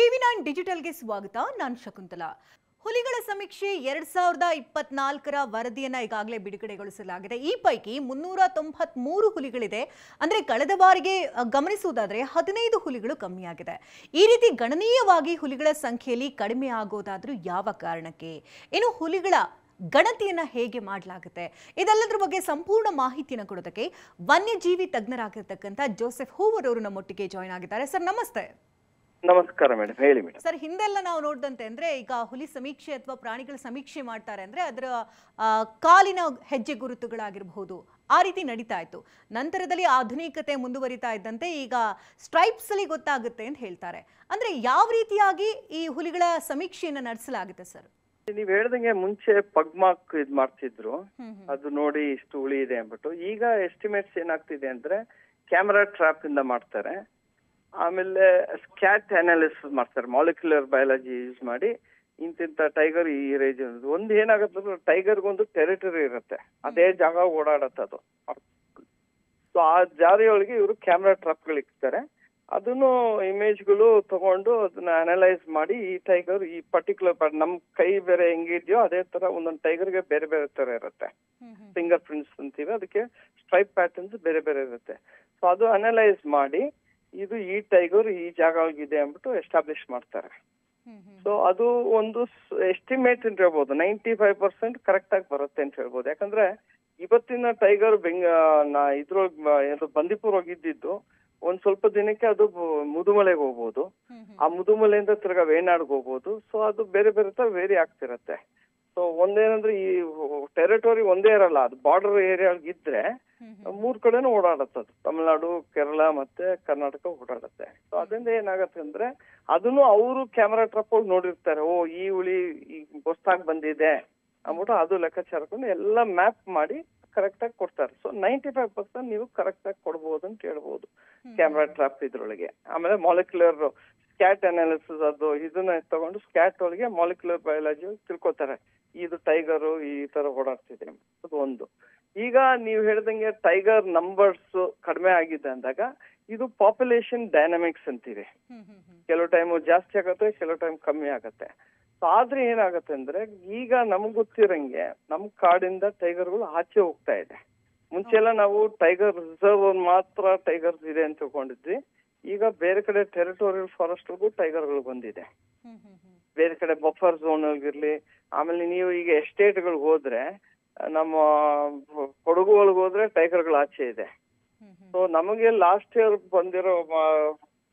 ಟಿವಿ9 ಡಿಜಿಟಲ್ಗೆ ಸ್ವಾಗತ. ನಾನು ಶಕುಂತಲಾ. ಹುಲಿಗಳ ಸಮೀಕ್ಷೆ 2024ರ ವರದಿಯನ್ನ ಈಗಾಗಲೇ ಬಿಡುಗಡೆಗೊಳಿಸಲಾಗಿದೆ. ಈ ಪೈಕಿ 393 ಹುಲಿಗಳಿದೆ. ಅಂದ್ರೆ ಕಳೆದ ಬಾರಿಗೆ ಗಮನಿಸುವುದಾದ್ರೆ 15 ಹುಲಿಗಳು ಕಮ್ಮಿಯಾಗಿದೆ. ಈ ರೀತಿ ಗಣನೀಯವಾಗಿ ಹುಲಿಗಳ ಸಂಖ್ಯೆಯಲ್ಲಿ ಕಡಿಮೆ ಆಗೋದಾದ್ರೂ ಯಾವ ಕಾರಣಕ್ಕೆ? ಇನ್ನು ಹುಲಿಗಳ ಗಣತಿಯನ್ನ ಹೇಗೆ ಮಾಡಲಾಗುತ್ತೆ? ಇದೆಲ್ಲದರ ಬಗ್ಗೆ ಸಂಪೂರ್ಣ ಮಾಹಿತಿಯನ್ನು ಕೊಡೋದಕ್ಕೆ ವನ್ಯಜೀವಿ ತಜ್ಞರಾಗಿರ್ತಕ್ಕಂಥ ಜೋಸೆಫ್ ಹೂವರ್ ಅವರು ನಮ್ಮೊಟ್ಟಿಗೆ ಜಾಯಿನ್ ಆಗಿದ್ದಾರೆ. ಸರ್ ನಮಸ್ತೆ. ನಮಸ್ಕಾರ ಮೇಡಮ್, ಹೇಳಿ ಮೇಡಮ್. ಸರ್, ಹಿಂದೆಲ್ಲ ನಾವು ನೋಡಿದಂತೆ ಅಂದ್ರೆ ಈಗ ಹುಲಿ ಸಮೀಕ್ಷೆ ಅಥವಾ ಪ್ರಾಣಿಗಳ ಸಮೀಕ್ಷೆ ಮಾಡ್ತಾರೆ ಅಂದ್ರೆ ಅದರ ಕಾಲಿನ ಹೆಜ್ಜೆ ಗುರುತುಗಳಾಗಿರಬಹುದು, ಆ ರೀತಿ ನಡೀತಾ ಇತ್ತು. ನಂತರದಲ್ಲಿ ಆಧುನಿಕತೆ ಮುಂದುವರಿತಾ ಇದ್ದಂತೆ ಈಗ ಸ್ಟ್ರೈಪ್ಸ್ ಅಲ್ಲಿ ಗೊತ್ತಾಗುತ್ತೆ ಅಂತ ಹೇಳ್ತಾರೆ. ಅಂದ್ರೆ ಯಾವ ರೀತಿಯಾಗಿ ಈ ಹುಲಿಗಳ ಸಮೀಕ್ಷೆಯನ್ನ ನಡೆಸಲಾಗುತ್ತೆ ಸರ್? ನೀವ್ ಹೇಳ್ದಂಗೆ ಮುಂಚೆ ಪಗ್ಮಾಕ್ ಇದ್ ಮಾಡ್ತಿದ್ರು, ಅದು ನೋಡಿ ಇಷ್ಟು ಹುಳಿ ಇದೆ ಅಂದ್ಬಿಟ್ಟು. ಈಗ ಎಸ್ಟಿಮೇಟ್ಸ್ ಏನಾಗ್ತಿದೆ ಅಂದ್ರೆ ಕ್ಯಾಮೆರಾ ಟ್ರಾಪ್ ಇಂದ ಮಾಡ್ತಾರೆ. ಆಮೇಲೆ ಸ್ಕ್ಯಾಟ್ ಅನಾಲಿಸಿಸ್ ಮಾಡ್ತಾರೆ, ಮಾಲಿಕ್ಯುಲರ್ ಬಯಾಲಜಿ ಯೂಸ್ ಮಾಡಿ ಇಂತಿಂತ ಟೈಗರ್ ಈ ರೇಂಜ್. ಒಂದ್ ಏನಾಗುತ್ತೆ, ಟೈಗರ್ಗೊಂದು ಟೆರಿಟರಿ ಇರುತ್ತೆ, ಅದೇ ಜಾಗ ಓಡಾಡತ್ತದು. ಸೊ ಆ ಜಾರಿಯೊಳಗೆ ಇವರು ಕ್ಯಾಮೆರಾ ಟ್ರಾಪ್ಗಳು ಇಕ್ತಾರೆ. ಅದನ್ನು ಇಮೇಜ್ಗಳು ತಗೊಂಡು ಅದನ್ನ ಅನಲೈಸ್ ಮಾಡಿ ಈ ಟೈಗರ್ ಈ ಪರ್ಟಿಕ್ಯುಲರ್ ನಮ್ ಕೈ ಬೇರೆ ಹೆಂಗಿದ್ಯೋ ಅದೇ ತರ ಒಂದೊಂದು ಟೈಗರ್ಗೆ ಬೇರೆ ಬೇರೆ ತರ ಇರುತ್ತೆ. ಫಿಂಗರ್ ಪ್ರಿಂಟ್ಸ್ ಅಂತೀವಿ, ಅದಕ್ಕೆ ಸ್ಟ್ರೈಪ್ ಪ್ಯಾಟರ್ನ್ಸ್ ಬೇರೆ ಬೇರೆ ಇರುತ್ತೆ. ಸೊ ಅದು ಅನಲೈಸ್ ಮಾಡಿ ಇದು ಈ ಟೈಗರ್ ಈ ಜಾಗ ಇದೆ ಅಂದ್ಬಿಟ್ಟು ಎಸ್ಟಾಬ್ಲಿಷ್ ಮಾಡ್ತಾರೆ. ಸೊ ಅದು ಒಂದು ಎಸ್ಟಿಮೇಟ್ ಅಂತ ಹೇಳ್ಬೋದು. 95% ಕರೆಕ್ಟ್ ಆಗಿ ಬರುತ್ತೆ ಅಂತ ಹೇಳ್ಬೋದು. ಯಾಕಂದ್ರೆ ಇವತ್ತಿನ ಟೈಗರ್ ಇದ್ರೊಳಗೆ ಬಂದೀಪುರ್ ಹೋಗಿದ್ದು ಒಂದ್ ಸ್ವಲ್ಪ ದಿನಕ್ಕೆ ಅದು ಮುದುಮಲೆಗೆ ಹೋಗ್ಬೋದು, ಆ ಮುದುಮಲೆಯಿಂದ ತಿರ್ಗಾ ವೇನಾಡ್ಗೆ ಹೋಗ್ಬೋದು. ಸೊ ಅದು ಬೇರೆ ಬೇರೆ ತರ ವೇರಿ ಆಗ್ತಿರತ್ತೆ. ಸೊ ಒಂದೇನಂದ್ರೆ ಈ ಟೆರಿಟರಿ ಒಂದೇ ಇರಲ್ಲ, ಅದು ಬಾರ್ಡರ್ ಏರಿಯಾ ಇದ್ರೆ 3 ಕಡೆನೂ ಓಡಾಡತ್ತದು. ತಮಿಳ್ನಾಡು, ಕೇರಳ ಮತ್ತೆ ಕರ್ನಾಟಕ ಓಡಾಡತ್ತೆ. ಸೊ ಅದರಿಂದ ಏನಾಗತ್ತೆ ಅಂದ್ರೆ ಅದನ್ನು ಅವರು ಕ್ಯಾಮೆರಾ ಟ್ರಾಪ್ ಹೋಗಿ ನೋಡಿರ್ತಾರೆ. ಓ ಈ ಹುಳಿ ಈ ಹೊಸ್ತಾಗಿ ಬಂದಿದೆ ಅಂದ್ಬಿಟ್ಟು ಅದು ಲೆಕ್ಕಾಚಾರಕೊಂಡು ಎಲ್ಲ ಮ್ಯಾಪ್ ಮಾಡಿ ಕರೆಕ್ಟ್ ಆಗಿ ಕೊಡ್ತಾರೆ. ಸೊ 95% ನೀವು ಕರೆಕ್ಟ್ ಆಗಿ ಕೊಡ್ಬೋದು ಅಂತ ಹೇಳ್ಬೋದು ಕ್ಯಾಮೆರಾ ಟ್ರಾಪ್ ಇದ್ರೊಳಗೆ. ಆಮೇಲೆ ಮಾಲಿಕ್ಯುಲರ್ ಸ್ಕ್ಯಾಟ್ ಅನಾಲಿಸಿಸ್, ಅದು ಇದನ್ನ ತಗೊಂಡು ಸ್ಕ್ಯಾಟ್ ಒಳಗೆ ಮಾಲಿಕ್ಯುಲರ್ ಬಯಾಲಜಿ ತಿಳ್ಕೊತಾರೆ, ಇದು ಟೈಗರು ಈ ತರ ಓಡಾಡ್ತಿದೆ ಅದು ಒಂದು. ಈಗ ನೀವು ಹೇಳ್ದಂಗೆ ಟೈಗರ್ ನಂಬರ್ಸ್ ಕಡಿಮೆ ಆಗಿದೆ ಅಂದಾಗ ಇದು ಪಾಪ್ಯುಲೇಷನ್ ಡೈನಾಮಿಕ್ಸ್ ಅಂತೀವಿ. ಕೆಲವು ಟೈಮ್ ಜಾಸ್ತಿ ಆಗತ್ತೆ, ಕೆಲವು ಟೈಮ್ ಕಮ್ಮಿ ಆಗತ್ತೆ. ಆದ್ರೆ ಏನಾಗತ್ತೆ ಅಂದ್ರೆ ಈಗ ನಮ್ಗ್ ಗೊತ್ತಿರಂಗೆ ನಮ್ ಕಾಡಿಂದ ಟೈಗರ್ಗಳು ಆಚೆ ಹೋಗ್ತಾ ಇದೆ. ಮುಂಚೆಲ್ಲ ನಾವು ಟೈಗರ್ ರಿಸರ್ವ್ ಮಾತ್ರ ಟೈಗರ್ಸ್ ಇದೆ ಅಂತ ತಿಳ್ಕೊಂಡಿದ್ವಿ. ಈಗ ಬೇರೆ ಕಡೆ ಟೆರಿಟೋರಿಯಲ್ ಫಾರೆಸ್ಟ್ಗೂ ಟೈಗರ್ಗಳು ಬಂದಿದೆ, ಬೇರೆ ಕಡೆ ಬಫರ್ ಝೋನ್ ಆಗಿರ್ಲಿ. ಆಮೇಲೆ ನೀವು ಈಗ ಎಸ್ಟೇಟ್ಗಳಿಗೆ ಹೋದ್ರೆ, ನಮ್ಮ ಕೊಡಗು ಒಳಗೆ ಹೋದ್ರೆ ಟೈಗರ್ಗಳು ಆಚೆ ಇದೆ. ಸೊ ನಮಗೆ ಲಾಸ್ಟ್ ಇಯರ್ ಬಂದಿರೋ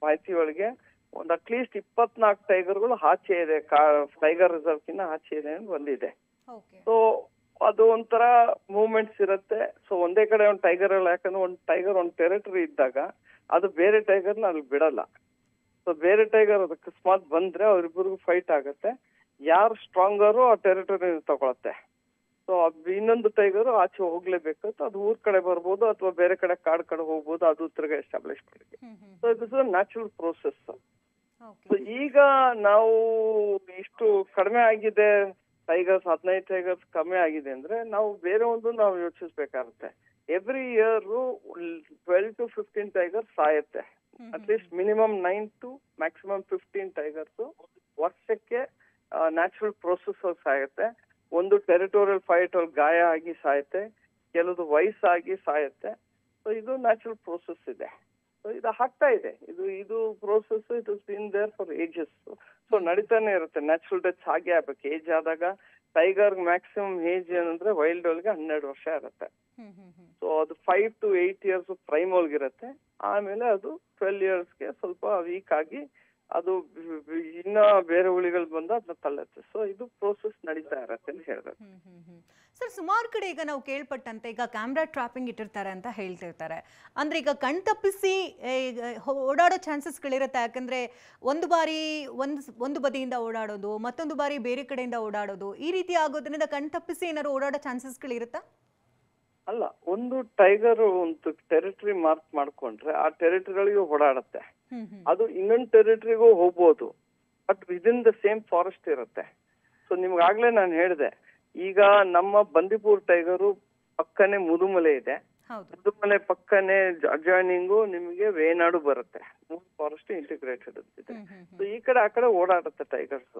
ಮಾಹಿತಿ ಒಳಗೆ ಒಂದ್ ಅಟ್ಲೀಸ್ಟ್ 24 ಟೈಗರ್ಗಳು ಆಚೆ ಇದೆ, ಟೈಗರ್ ರಿಸರ್ವ್ ಕಿನ್ನ ಆಚೆ ಇದೆ ಅಂತ ಬಂದಿದೆ. ಸೊ ಅದು ಒಂಥರ ಮೂವ್ಮೆಂಟ್ಸ್ ಇರುತ್ತೆ. ಸೊ ಒಂದೇ ಕಡೆ ಒಂದ್ ಟೈಗರ್ ಇಲ್ಲ, ಯಾಕಂದ್ರೆ ಒಂದ್ ಟೈಗರ್ ಒಂದ್ ಟೆರಿಟರಿ ಇದ್ದಾಗ ಅದು ಬೇರೆ ಟೈಗರ್ನ ಅಲ್ಲಿ ಬಿಡಲ್ಲ. ಸೊ ಬೇರೆ ಟೈಗರ್ ಅದು ಅಕಸ್ಮಾತ್ ಬಂದ್ರೆ ಅವ್ರಿಬ್ಬರಿಗೂ ಫೈಟ್ ಆಗತ್ತೆ. ಯಾರು ಸ್ಟ್ರಾಂಗರು ಆ ಟೆರಿಟರಿ ತಗೊಳತ್ತೆ. ಸೊ ಇನ್ನೊಂದು ಟೈಗರ್ ಆಚೆ ಹೋಗ್ಲೇಬೇಕು, ಅದು ಊರ್ ಕಡೆ ಬರ್ಬೋದು ಅಥವಾ ಬೇರೆ ಕಡೆ ಕಾಡ್ ಕಡೆ ಹೋಗ್ಬೋದು, ಅದು ತಿರ್ಗಾ ಎಸ್ಟಾಬ್ಲಿಷ್ ಮಾಡಿ. So it is a natural process. So ಈಗ ನಾವು ಇಷ್ಟು ಕಡಿಮೆ ಆಗಿದೆ, ಟೈಗರ್ಸ್ 15 ಟೈಗರ್ಸ್ ಕಮ್ಮಿ ಆಗಿದೆ ಅಂದ್ರೆ ನಾವು ಬೇರೆ ಒಂದು ನಾವು ಯೋಚಿಸ್ಬೇಕಾಗುತ್ತೆ. ಎವ್ರಿ ಇಯರ್ 12 to 15 ಟೈಗರ್ಸ್ ಸಾಯುತ್ತೆ. At least minimum 9 to maximum 15 tigers ವರ್ಷಕ್ಕೆ ನ್ಯಾಚುರಲ್ ಪ್ರೋಸೆಸ್ ಸಾಯುತ್ತೆ. ಒಂದು ಟೆರಿಟೋರಿಯಲ್ ಫೈಟ್ ಅಲ್ಲಿ ಗಾಯ ಆಗಿ ಸಾಯುತ್ತೆ, ಕೆಲವು ವಯಸ್ಸಾಗಿ ಸಾಯುತ್ತೆ. ಸೊ ಇದು ನ್ಯಾಚುರಲ್ ಪ್ರೋಸೆಸ್ ಇದೆ. ಸೊ ಇದು ಆಗ್ತಾ ಇದೆ, ಇದು process it is been there for ages. So ನಡೀತಾನೆ ಇರುತ್ತೆ. ನ್ಯಾಚುರಲ್ ಡೆತ್ಸ್ ಹಾಗೆ ಆಗ್ಬೇಕು. ಏಜ್ ಆದಾಗ ಟೈಗರ್ ಮ್ಯಾಕ್ಸಿಮಮ್ ಏಜ್ ಏನಂದ್ರೆ ವೈಲ್ಡ್ ಒಳಗೆ 12 ವರ್ಷ ಇರುತ್ತೆ. ಸೊ ಅದು 5 to 8 years ಪ್ರೈಮ್ ಒಳಗಿರುತ್ತೆ. ಆಮೇಲೆ ಅದು 12 yearsಗೆ ಸ್ವಲ್ಪ ವೀಕ್ ಆಗಿ ಅದು ಇನ್ನ ಬೇರೆ ಹುಳಿಗಳು ಬಂದು ಅದನ್ನ ತಳ್ಳುತ್ತೆ. ಸೊ ಇದು ಪ್ರೋಸೆಸ್ ನಡೀತಾ ಇರತ್ತೆ ಅಂತ ಹೇಳ್ಬೇಕು. ಸರ್, ಸುಮಾರು ಕಡೆ ಈಗ ನಾವು ಕೇಳ್ಪಟ್ಟಂತೆ ಈಗ ಕ್ಯಾಮ್ರಾ ಟ್ರಾಪಿಂಗ್ ಇಟ್ಟಿರ್ತಾರೆ ಅಂತ ಹೇಳ್ತಿರ್ತಾರೆ. ಅಂದ್ರೆ ಈಗ ಕಣ್ತಪ್ಪಿಸಿ ಓಡಾಡೋ ಚಾನ್ಸಸ್ಗಳಿರುತ್ತೆ. ಯಾಕಂದ್ರೆ ಒಂದು ಬಾರಿ ಒಂದು ಬದಿಯಿಂದ ಓಡಾಡೋದು, ಮತ್ತೊಂದು ಬಾರಿ ಬೇರೆ ಕಡೆಯಿಂದ ಓಡಾಡೋದು, ಈ ರೀತಿ ಆಗೋದ್ರಿಂದ ಕಣ್ತಪ್ಪಿಸಿ ಏನಾದ್ರು ಓಡಾಡೋ ಚಾನ್ಸಸ್ಗಳಿರುತ್ತಾ? ಅಲ್ಲ, ಒಂದು ಟೈಗರ್ ಒಂದು ಟೆರಿಟರಿ ಮಾರ್ಕ್ ಮಾಡ್ಕೊಂಡ್ರೆ ಆ ಟೆರಿಟರಿಗಳಿಗೆ ಓಡಾಡತ್ತೆ. ಅದು ಇನ್ನೊಂದು ಟೆರಿಟರಿಗೂ ಹೋಗ್ಬೋದು, but within the same forest ಇರುತ್ತೆ. ಸೊ ನಿಮ್ಗಾಗ್ಲೇ ನಾನು ಹೇಳಿದೆ, ಈಗ ನಮ್ಮ ಬಂದೀಪುರ್ ಟೈಗರು ಪಕ್ಕನೆ ಮುದುಮಲೆ ಇದೆ, ಹೌದು. ಅದು ಮನೆ ಪಕ್ಕನೆ ಅಡ್ಜಾಯ್ನಿಂಗು ನಿಮಗೆ ವೇನಾಡು ಬರುತ್ತೆ. 3 ಫಾರೆಸ್ಟ್ ಇಂಟಿಗ್ರೇಟೆಡ್ ಅಂತಿದೆ. ಸೊ ಈ ಕಡೆ ಆ ಕಡೆ ಓಡಾಡುತ್ತೆ ಟೈಗರ್ಸ್.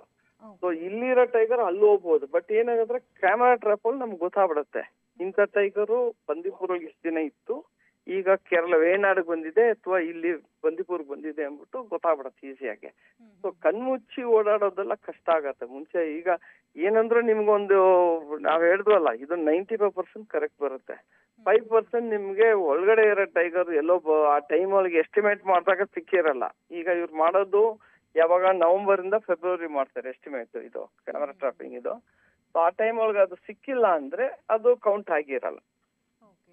ಸೊ ಇಲ್ಲಿರೋ ಟೈಗರ್ ಅಲ್ಲಿ ಹೋಗ್ಬೋದು. ಬಟ್ ಏನಾಗಂದ್ರೆ ಕ್ಯಾಮರಾ ಟ್ರಾಪ್ ಅಲ್ಲಿ ನಮ್ಗೆ ಗೊತ್ತಾಗ್ಬಿಡುತ್ತೆ ಇಂಥ ಟೈಗರು ಬಂದೀಪುರ್ಗೆ ಇಷ್ಟು ದಿನ ಇತ್ತು, ಈಗ ಕೇರಳ ವೇನಾಡಿಗೆ ಬಂದಿದೆ ಅಥವಾ ಇಲ್ಲಿ ಬಂದೀಪುರ್ಗೆ ಬಂದಿದೆ ಅಂದ್ಬಿಟ್ಟು ಗೊತ್ತಾಗ್ಬಿಡತ್ತೆ ಈಸಿಯಾಗಿ. ಸೊ ಕಣ್ಮುಚ್ಚಿ ಓಡಾಡೋದೆಲ್ಲ ಕಷ್ಟ ಆಗತ್ತೆ. ಮುಂಚೆ ಈಗ ಏನಂದ್ರೆ ನಿಮ್ಗೊಂದು ನಾವ್ ಹೇಳಿದ್ವಲ್ಲ, ಇದು 95% ಕರೆಕ್ಟ್ ಬರುತ್ತೆ. 5% ನಿಮ್ಗೆ ಒಳಗಡೆ ಇರೋ ಟೈಗರ್ ಎಲ್ಲೋ ಆ ಟೈಮ್ ಒಳಗೆ ಎಸ್ಟಿಮೇಟ್ ಮಾಡಿದಾಗ ಸಿಕ್ಕಿರಲ್ಲ. ಈಗ ಇವ್ರು ಮಾಡೋದು ಯಾವಾಗ ನವೆಂಬರ್ ಇಂದ ಫೆಬ್ರವರಿ ಮಾಡ್ತಾರೆ ಎಸ್ಟಿಮೇಟ್, ಇದು ಕ್ಯಾಮರಾ ಟ್ರಾಪಿಂಗ್ ಇದು. ಸೊ ಆ ಟೈಮ್ ಒಳಗೆ ಅದು ಸಿಕ್ಕಿಲ್ಲ ಅಂದ್ರೆ ಅದು ಕೌಂಟ್ ಆಗಿರಲ್ಲ.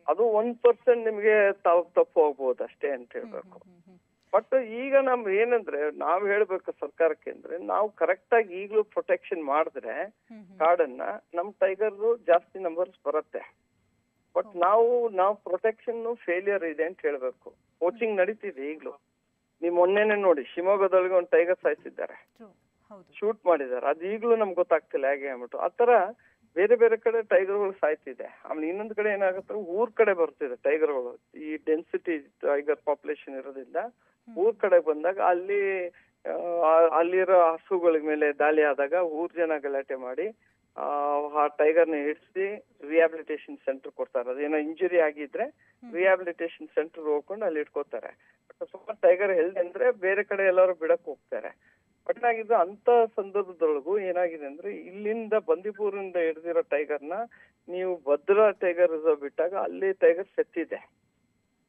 ಅದು 1% ನಿಮ್ಗೆ ತಪ್ಪು ಹೋಗ್ಬೋದು ಅಷ್ಟೇ ಅಂತ ಹೇಳ್ಬೇಕು. ಬಟ್ ಈಗ ನಮ್ ಏನಂದ್ರೆ ನಾವ್ ಹೇಳ್ಬೇಕು ಸರ್ಕಾರಕ್ಕೆ ಅಂದ್ರೆ, ನಾವು ಕರೆಕ್ಟ್ ಆಗಿ ಈಗ್ಲೂ ಪ್ರೊಟೆಕ್ಷನ್ ಮಾಡಿದ್ರೆ ಕಾಡನ್ನ, ನಮ್ ಟೈಗರ್ ಜಾಸ್ತಿ ನಂಬರ್ಸ್ ಬರುತ್ತೆ. ಬಟ್ ನಾವು ಪ್ರೊಟೆಕ್ಷನ್ ಫೇಲಿಯರ್ ಇದೆ ಅಂತ ಹೇಳ್ಬೇಕು. ಕೋಚಿಂಗ್ ನಡೀತಿದೆ ಈಗ್ಲೂ. ನೀವ್ ಮೊನ್ನೆನೆ ನೋಡಿ ಶಿವಮೊಗ್ಗದೊಳಗೆ ಒಂದು ಟೈಗರ್ ಸಾಯಿಸಿದ್ದಾರೆ, ಶೂಟ್ ಮಾಡಿದ್ದಾರೆ. ಅದು ಈಗ್ಲೂ ನಮ್ಗೆ ಗೊತ್ತಾಗ್ತಿಲ್ಲ ಹೇಗೆ ಅಂದ್ಬಿಟ್ಟು. ಆತರ ಬೇರೆ ಬೇರೆ ಕಡೆ ಟೈಗರ್ಗಳು ಸಾಯ್ತಿದೆ. ಆಮೇಲೆ ಇನ್ನೊಂದ್ ಕಡೆ ಏನಾಗುತ್ತೆ, ಊರ್ ಕಡೆ ಬರ್ತಿದೆ ಟೈಗರ್ಗಳು. ಈ ಡೆನ್ಸಿಟಿ ಟೈಗರ್ ಪಾಪ್ಯುಲೇಷನ್ ಇರೋದ್ರಿಂದ ಊರ್ ಕಡೆ ಬಂದಾಗ ಅಲ್ಲಿರೋ ಹಸುಗಳ ಮೇಲೆ ದಾಳಿ ಆದಾಗ ಊರ್ ಜನ ಗಲಾಟೆ ಮಾಡಿ ಆ ಟೈಗರ್ನ ಹಿಡಿಸಿ ರಿಹಾಬಿಲಿಟೇಷನ್ ಸೆಂಟರ್ ಕೊಡ್ತಾರೆ. ಅದೇನೋ ಇಂಜುರಿ ಆಗಿದ್ರೆ ರಿಹಾಬಿಲಿಟೇಷನ್ ಸೆಂಟರ್ ಹೋಗ್ಕೊಂಡು ಅಲ್ಲಿ ಇಟ್ಕೋತಾರೆ. ಸುಮಾರು ಟೈಗರ್ ಹೆಲ್ದಿ ಅಂದ್ರೆ ಬೇರೆ ಕಡೆ ಎಲ್ಲರೂ ಬಿಡಕ್ ಹೋಗ್ತಾರೆ. ಬಟ್ ಏನಾಗಿದೆ ಅಂತ ಸಂದರ್ಭದೊಳಗೂ ಏನಾಗಿದೆ ಅಂದ್ರೆ, ಇಲ್ಲಿಂದ ಬಂದೀಪುರಿಂದ ಹಿಡಿದಿರೋ ಟೈಗರ್ನ ನೀವು ಭದ್ರಾ ಟೈಗರ್ ರಿಸರ್ವ್ ಬಿಟ್ಟಾಗ ಅಲ್ಲಿ ಟೈಗರ್ ಸೆತ್ತಿದೆ.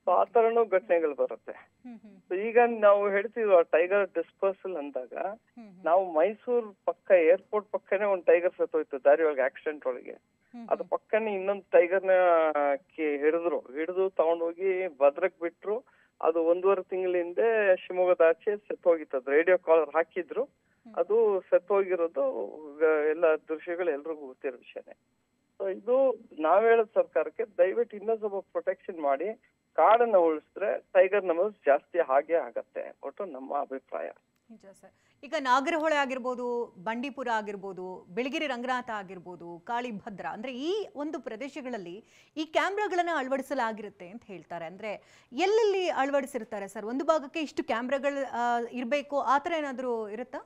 ಸೊ ಆ ತರನು ಘಟನೆಗಳು ಬರುತ್ತೆ. ಈಗ ನಾವು ಹೇಳ್ತೀವಿ ಟೈಗರ್ ಡಿಸ್ಪರ್ಸಲ್ ಅಂದಾಗ, ನಾವು ಮೈಸೂರ್ ಪಕ್ಕ ಏರ್ಪೋರ್ಟ್ ಪಕ್ಕನೆ ಒಂದ್ ಟೈಗರ್ ಸತ್ತೋಯ್ತು ದಾರಿ ಒಳಗೆ ಆಕ್ಸಿಡೆಂಟ್ ಒಳಗೆ. ಅದು ಪಕ್ಕನೆ ಇನ್ನೊಂದು ಟೈಗರ್ನ ಹಿಡಿದು ತಗೊಂಡೋಗಿ ಭದ್ರಕ್ ಬಿಟ್ರು. ಅದು 1.5 ತಿಂಗಳ ಹಿಂದೆ ಶಿವಮೊಗ್ಗದ ಆಚೆ ಸತ್ತೋಗಿತ್ತು. ಅದು ರೇಡಿಯೋ ಕಾಲರ್ ಹಾಕಿದ್ರು, ಅದು ಸತ್ತೋಗಿರೋದು ಎಲ್ಲ ದೃಶ್ಯಗಳು ಎಲ್ರಿಗೂ ಗೊತ್ತಿರೋ ವಿಷಯನೇ. ಸೊ ಇದು ನಾವ್ ಹೇಳೋದ್ ಸರ್ಕಾರಕ್ಕೆ, ದಯವಿಟ್ಟು ಇನ್ನೂ ಸ್ವಲ್ಪ ಪ್ರೊಟೆಕ್ಷನ್ ಮಾಡಿ ಕಾಡನ್ನ ಉಳಿಸಿದ್ರೆ ಟೈಗರ್ ನಂಬರ್ಸ್ ಜಾಸ್ತಿ ಹಾಗೆ ಆಗತ್ತೆ ಒಟ್ಟು ನಮ್ಮ ಅಭಿಪ್ರಾಯ. ನಿಜ ಸರ್. ಈಗ ನಾಗರಹೊಳೆ ಆಗಿರ್ಬೋದು, ಬಂಡೀಪುರ ಆಗಿರ್ಬೋದು, ಬಿಳಿಗಿರಿ ರಂಗನಾಥ ಆಗಿರ್ಬೋದು, ಕಾಳಿಭದ್ರ, ಅಂದ್ರೆ ಈ ಒಂದು ಪ್ರದೇಶಗಳಲ್ಲಿ ಈ ಕ್ಯಾಮ್ರಾಗಳನ್ನ ಅಳವಡಿಸಲಾಗಿರುತ್ತೆ ಅಂತ ಹೇಳ್ತಾರೆ. ಅಂದ್ರೆ ಎಲ್ಲೆಲ್ಲಿ ಅಳವಡಿಸಿರ್ತಾರೆ ಸರ್? ಒಂದು ಭಾಗಕ್ಕೆ ಇಷ್ಟು ಕ್ಯಾಮ್ರಾಗಳು ಇರಬೇಕು, ಆ ಥರ ಏನಾದರೂ ಇರುತ್ತಾ?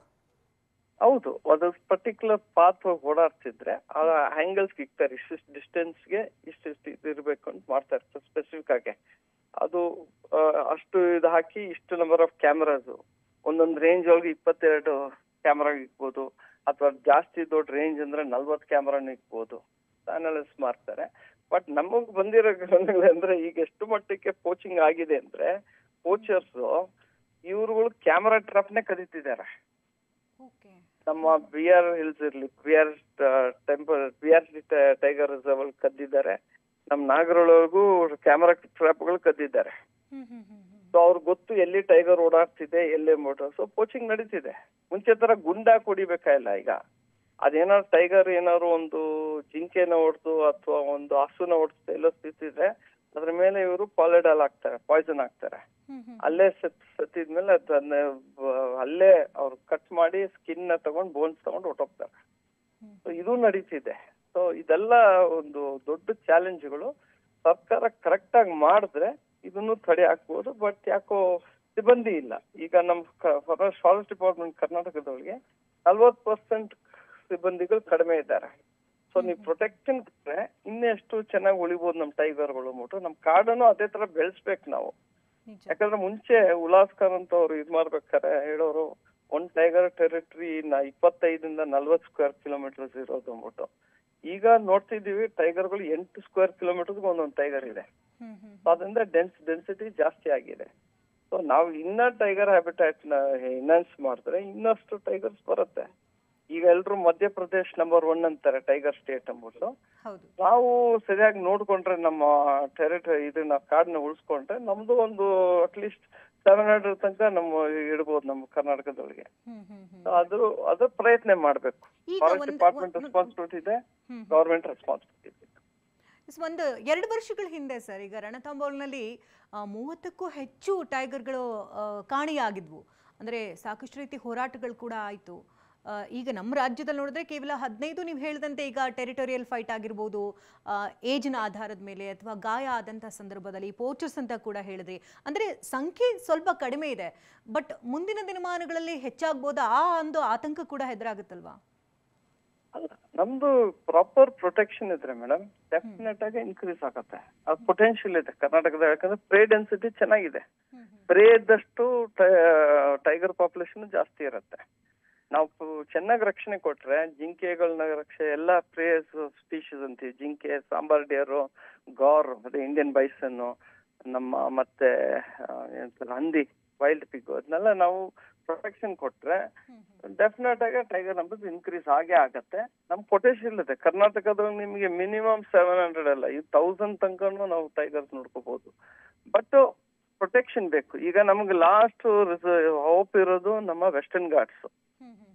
ಹೌದು, ಅದು ಪರ್ಟಿಕ್ಯುಲರ್ ಪಾತ್ ಓಡಾಡ್ತಿದ್ರೆ ಆ ಆಂಗಲ್ಸ್ ಇಕ್ತಾರೆ. ಇಷ್ಟು ಡಿಸ್ಟೆನ್ಸ್ಗೆ ಇಷ್ಟು ಇರ್ಬೇಕು ಅಂತ ಮಾಡ್ತಾರೆ ಸ್ಪೆಸಿಫಿಕ್ ಆಗಿ. ಅದು ಅಷ್ಟು ಇದು ಹಾಕಿ ಇಷ್ಟು ನಂಬರ್ ಆಫ್ ಕ್ಯಾಮ್ರಾಸ್ ಒಂದೊಂದು ರೇಂಜ್ ಒಳಗೆ 22 ಕ್ಯಾಮ್ರಾ ಇಕ್ಬೋದು, ಅಥವಾ ಜಾಸ್ತಿ ದೊಡ್ಡ ರೇಂಜ್ ಅಂದ್ರೆ 40 ಕ್ಯಾಮ್ರಾನು ಇಕ್ಬೋದು, ಅನಾಲಿಸ್ ಮಾಡ್ತಾರೆ. ಬಟ್ ನಮಗ್ ಬಂದಿರೋ ಅಂದ್ರೆ ಈಗ ಎಷ್ಟು ಮಟ್ಟಕ್ಕೆ ಪೋಚಿಂಗ್ ಆಗಿದೆ ಅಂದ್ರೆ, ಪೋಚರ್ಸ್ ಇವ್ರುಗಳು ಕ್ಯಾಮ್ರಾ ಟ್ರಾಪ್ನೇ ಕದೀತಿದ್ದಾರೆ. ನಮ್ಮ BR ಹಿಲ್ಸ್ ಇರ್ಲಿ, BR temple, BR tiger reserve ಕದ್ದಿದ್ದಾರೆ. ನಮ್ ನಾಗರೊಳಗೂ ಕ್ಯಾಮರಾ ಟ್ರಾಪ್ಗಳು ಕದ್ದಿದ್ದಾರೆ. ಸೊ ಅವ್ರಿಗೆ ಗೊತ್ತು ಎಲ್ಲಿ ಟೈಗರ್ ಓಡಾಡ್ತಿದೆ, ಎಲ್ಲೇ ಮೋಟರ್. ಸೊ ಪೋಚಿಂಗ್ ನಡೀತಿದೆ. ಮುಂಚೆ ತರ ಗುಂಡಾಕ್ ಹೊಡಿಬೇಕಾಗಿಲ್ಲ ಈಗ. ಅದೇನಾದ್ರು ಟೈಗರ್ ಏನಾದ್ರು ಒಂದು ಜಿಂಕೆನ ಹೊಡ್ದು ಅಥವಾ ಒಂದು ಹಸುನ ಹೊಡ್ದು ಎಲ್ಲೋ ಸ್ಥಿತಿದ್ರೆ ಅದ್ರ ಮೇಲೆ ಇವರು ಪಾಲಿಡಾಲ್ ಹಾಕ್ತಾರೆ, ಪಾಯ್ಸನ್ ಹಾಕ್ತಾರೆ. ಅಲ್ಲೇ ಸತ್ತಿದ್ಮೇಲೆ ಅದನ್ನ ಅಲ್ಲೇ ಅವ್ರು ಕಟ್ ಮಾಡಿ ಸ್ಕಿನ್ ನ ತಗೊಂಡು ಬೋನ್ಸ್ ತಗೊಂಡು ಹೊಟ್ಟೋಗ್ತಾರೆ. ಸೊ ಇದು ನಡೀತಿದೆ. ಸೊ ಇದೆಲ್ಲ ಒಂದು ದೊಡ್ಡ ಚಾಲೆಂಜ್ಗಳು. ಸರ್ಕಾರ ಕರೆಕ್ಟ್ ಆಗಿ ಮಾಡಿದ್ರೆ ಇದನ್ನು ತಡೆ ಹಾಕ್ಬೋದು. ಬಟ್ ಯಾಕೋ ಸಿಬ್ಬಂದಿ ಇಲ್ಲ. ಈಗ ನಮ್ ಫಾರೆಸ್ಟ್ ಡಿಪಾರ್ಟ್ಮೆಂಟ್ ಕರ್ನಾಟಕದೊಳಗೆ 40% ಸಿಬ್ಬಂದಿಗಳು ಕಡಿಮೆ ಇದ್ದಾರೆ. ಸೊ ನೀವು ಪ್ರೊಟೆಕ್ಷನ್ ಕೊಟ್ರೆ ಇನ್ನೆಷ್ಟು ಚೆನ್ನಾಗಿ ಉಳಿಬಹುದು ನಮ್ ಟೈಗರ್ಗಳು ಅಂದ್ಬಿಟ್ಟು. ನಮ್ ಕಾಡನ್ನು ಅದೇ ತರ ಬೆಳೆಸ್ಬೇಕು ನಾವು. ಯಾಕಂದ್ರೆ ಮುಂಚೆ ಉಲ್ಲಾಸ್ಕರ್ ಅಂತ ಅವ್ರು ಇದ್ ಮಾಡ್ಬೇಕಾರೆ ಹೇಳೋರು, ಒಂದ್ ಟೈಗರ್ ಟೆರಿಟರಿ 25 ಇಂದ 40 ಸ್ಕ್ವೇರ್ ಕಿಲೋಮೀಟರ್ಸ್ ಇರೋದು ಅಂದ್ಬಿಟ್ಟು. ಈಗ ನೋಡ್ತಿದೀವಿ ಟೈಗರ್ಗಳು 8 ಸ್ಕ್ವೇರ್ ಕಿಲೋಮೀಟರ್ಗೆ ಒಂದೊಂದು ಟೈಗರ್ ಇದೆ. ಅದರಿಂದ ಡೆನ್ಸಿಟಿ ಜಾಸ್ತಿ ಆಗಿದೆ. ಸೊ ನಾವು ಇನ್ನ ಟೈಗರ್ ಹ್ಯಾಬಿಟ್ಯಾಟ್ ನ ಎನ್ಹಾನ್ಸ್ ಮಾಡಿದ್ರೆ ಇನ್ನಷ್ಟು ಟೈಗರ್ಸ್ ಬರುತ್ತೆ. ಈಗ ಎಲ್ರು ಮಧ್ಯಪ್ರದೇಶ್ ನಂಬರ್ 1 ಅಂತಾರೆ ಟೈಗರ್ ಸ್ಟೇಟ್ ಅಂದ್ಬಿಟ್ಟು. ನಾವು ಸರಿಯಾಗಿ ನೋಡ್ಕೊಂಡ್ರೆ ನಮ್ಮ ಟೆರಿಟರಿ ಇದನ್ನ ಕಾಡನ್ನ ಉಳಿಸ್ಕೊಂಡ್ರೆ ನಮ್ದು ಒಂದು ಅಟ್ಲೀಸ್ಟ್ 700 ತನಕ ನಮ್ಮ ಇಡ್ಬೋದು ನಮ್ಮ ಕರ್ನಾಟಕದೊಳಗೆ. ಅದ್ರ ಪ್ರಯತ್ನ ಮಾಡ್ಬೇಕು. ಫಾರೆಸ್ಟ್ ಡಿಪಾರ್ಟ್ಮೆಂಟ್ ರೆಸ್ಪಾನ್ಸಿಬಿಲಿಟಿ ಇದೆ, ಗವರ್ಮೆಂಟ್ ರೆಸ್ಪಾನ್ಸಿಬಿಲಿಟಿ ಇದೆ. ಒಂದು 2 ವರ್ಷಗಳ ಹಿಂದೆ ಸರ್, ಈಗ ರಣಥಂಬೋಲ್ನಲ್ಲಿ 30ಕ್ಕೂ ಹೆಚ್ಚು ಟೈಗರ್ಗಳು ಕಾಣೆಯಾಗಿದ್ವು. ಅಂದರೆ ಸಾಕಷ್ಟು ರೀತಿ ಹೋರಾಟಗಳು ಕೂಡ ಆಯಿತು. ಈಗ ನಮ್ಮ ರಾಜ್ಯದಲ್ಲಿ ನೋಡಿದ್ರೆ ಕೇವಲ 15 ನೀವು ಹೇಳಿದಂತೆ ಈಗ ಟೆರಿಟೋರಿಯಲ್ ಫೈಟ್ ಆಗಿರ್ಬೋದು, ಏಜ್ನ ಆಧಾರದ ಮೇಲೆ ಅಥವಾ ಗಾಯ ಆದಂಥ ಸಂದರ್ಭದಲ್ಲಿ ಪೋಚರ್ಸ್ ಅಂತ ಕೂಡ ಹೇಳಿದ್ರಿ. ಅಂದರೆ ಸಂಖ್ಯೆ ಸ್ವಲ್ಪ ಕಡಿಮೆ ಇದೆ, ಬಟ್ ಮುಂದಿನ ದಿನಮಾನಗಳಲ್ಲಿ ಹೆಚ್ಚಾಗ್ಬೋದಾ ಆ ಒಂದು ಆತಂಕ ಕೂಡ ಎದುರಾಗುತ್ತಲ್ವಾ? ಅಲ್ಲ, ನಮ್ದು ಪ್ರಾಪರ್ ಪ್ರೊಟೆಕ್ಷನ್ ಇದ್ರೆ ಮೇಡಮ್ ಡೆಫಿನೆಟ್ ಆಗಿ ಇನ್ಕ್ರೀಸ್ ಆಗತ್ತೆ. ಅದು ಪೊಟೆನ್ಶಿಯಲ್ ಇದೆ ಕರ್ನಾಟಕದ, ಯಾಕಂದ್ರೆ ಪ್ರೇ ಡೆನ್ಸಿಟಿ ಚೆನ್ನಾಗಿದೆ. ಪ್ರೇ ಇದ್ದಷ್ಟು ಟೈಗರ್ ಪಾಪ್ಯುಲೇಷನ್ ಜಾಸ್ತಿ ಇರುತ್ತೆ. ನಾವು ಚೆನ್ನಾಗಿ ರಕ್ಷಣೆ ಕೊಟ್ರೆ ಜಿಂಕೆಗಳನ್ನ ಎಲ್ಲ ಪ್ರೇ ಸ್ಪೀಶೀಸ್ ಅಂತೀವಿ. ಜಿಂಕೆ, ಸಾಂಬಾರ್ ಡಿಯರು, ಗಾರ್, ಮತ್ತೆ ಇಂಡಿಯನ್ ಬೈಸನ್, ಮತ್ತೆ ಹಂದಿ, ವೈಲ್ಡ್ ಪಿಗ್, ಅದನ್ನೆಲ್ಲ ನಾವು ಪ್ರೊಟೆಕ್ಷನ್ ಕೊಟ್ರೆ ಡೆಫಿನೆಟ್ ಆಗಿ ಟೈಗರ್ ನಂಬರ್ ಇನ್ಕ್ರೀಸ್ ಆಗೇ ಆಗತ್ತೆ. ನಮ್ ಪೊಟೆನ್ಶಿಯಲ್ ಇದೆ ಕರ್ನಾಟಕದ. ನಿಮಗೆ ಮಿನಿಮಮ್ 700 ಅಲ್ಲ, 1000 ತನಕನೂ ನಾವು ಟೈಗರ್ಸ್ ನೋಡ್ಕೋಬಹುದು. ಬಟ್ ಪ್ರೊಟೆಕ್ಷನ್ ಬೇಕು. ಈಗ ನಮ್ಗೆ ಲಾಸ್ಟ್ ಹೋಪ್ ಇರೋದು ನಮ್ಮ ವೆಸ್ಟರ್ನ್ ಘಾಟ್ಸ್.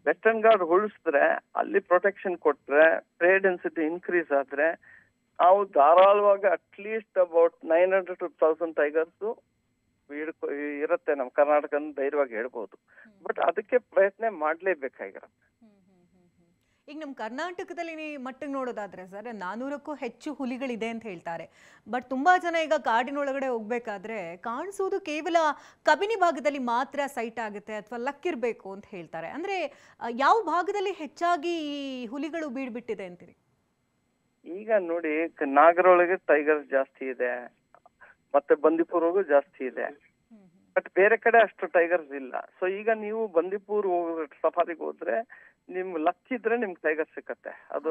ವೆಸ್ಟರ್ನ್ ಘಾಟ್ ಉಳಿಸಿದ್ರೆ, ಅಲ್ಲಿ ಪ್ರೊಟೆಕ್ಷನ್ ಕೊಟ್ರೆ, ಪ್ರೇ ಡೆನ್ಸಿಟಿ ಇನ್ಕ್ರೀಸ್ ಆದ್ರೆ ನಾವು ಧಾರಾಳವಾಗಿ ಅಟ್ಲೀಸ್ಟ್ ಅಬೌಟ್ 900 to 1000 ಟೈಗರ್ಸ್ ಇರುತ್ತೆ ನಮ್ಮ ಕರ್ನಾಟಕ ಧೈರ್ಯವಾಗಿ ಹೇಳ್ಬೋದು. ಬಟ್ ಅದಕ್ಕೆ ಪ್ರಯತ್ನ ಮಾಡ್ಲೇಬೇಕಾಗಿರುತ್ತೆ. ಈಗ ನಮ್ಮ ಕರ್ನಾಟಕದಲ್ಲಿ ಮಟ್ಟಿಗೆ ನೋಡೋದಾದ್ರೆ ಸರ್ 400ಕ್ಕೂ ಹೆಚ್ಚು ಹುಲಿಗಳಿದೆ ಅಂತ ಹೇಳ್ತಾರೆ. ಬಟ್ ತುಂಬಾ ಜನ ಈಗ ಕಾಡಿನೊಳಗಡೆ ಹೋಗ್ಬೇಕಾದ್ರೆ ಕಾಣಿಸೋದು ಕೇವಲ ಕಬಿನಿ ಭಾಗದಲ್ಲಿ ಮಾತ್ರ ಸೈಟ್ ಆಗುತ್ತೆ ಅಥವಾ ಲಕ್ಕಿರ್ಬೇಕು ಅಂತ ಹೇಳ್ತಾರೆ. ಅಂದ್ರೆ ಯಾವ ಭಾಗದಲ್ಲಿ ಹೆಚ್ಚಾಗಿ ಈ ಹುಲಿಗಳು ಬೀಡ್ಬಿಟ್ಟಿದೆ ಅಂತೀರಿ? ಈಗ ನೋಡಿ, ನಾಗರೊಳಗೆ ಟೈಗರ್ ಜಾಸ್ತಿ ಇದೆ, ಮತ್ತೆ ಬಂದಿಪುರಗೂ ಜಾಸ್ತಿ ಇದೆ. ಬಟ್ ಬೇರೆ ಕಡೆ ಅಷ್ಟು ಟೈಗರ್ಸ್ ಇಲ್ಲ. ಸೊ ಈಗ ನೀವು ಬಂದಿಪುರ್ ಸಫಾರಿಗೆ ಹೋದ್ರೆ ನಿಮ್ ಲಕ್ ಇದ್ರೆ ನಿಮ್ಗೆ ಟೈಗರ್ ಸಿಕ್ಕತ್ತೆ. ಅದು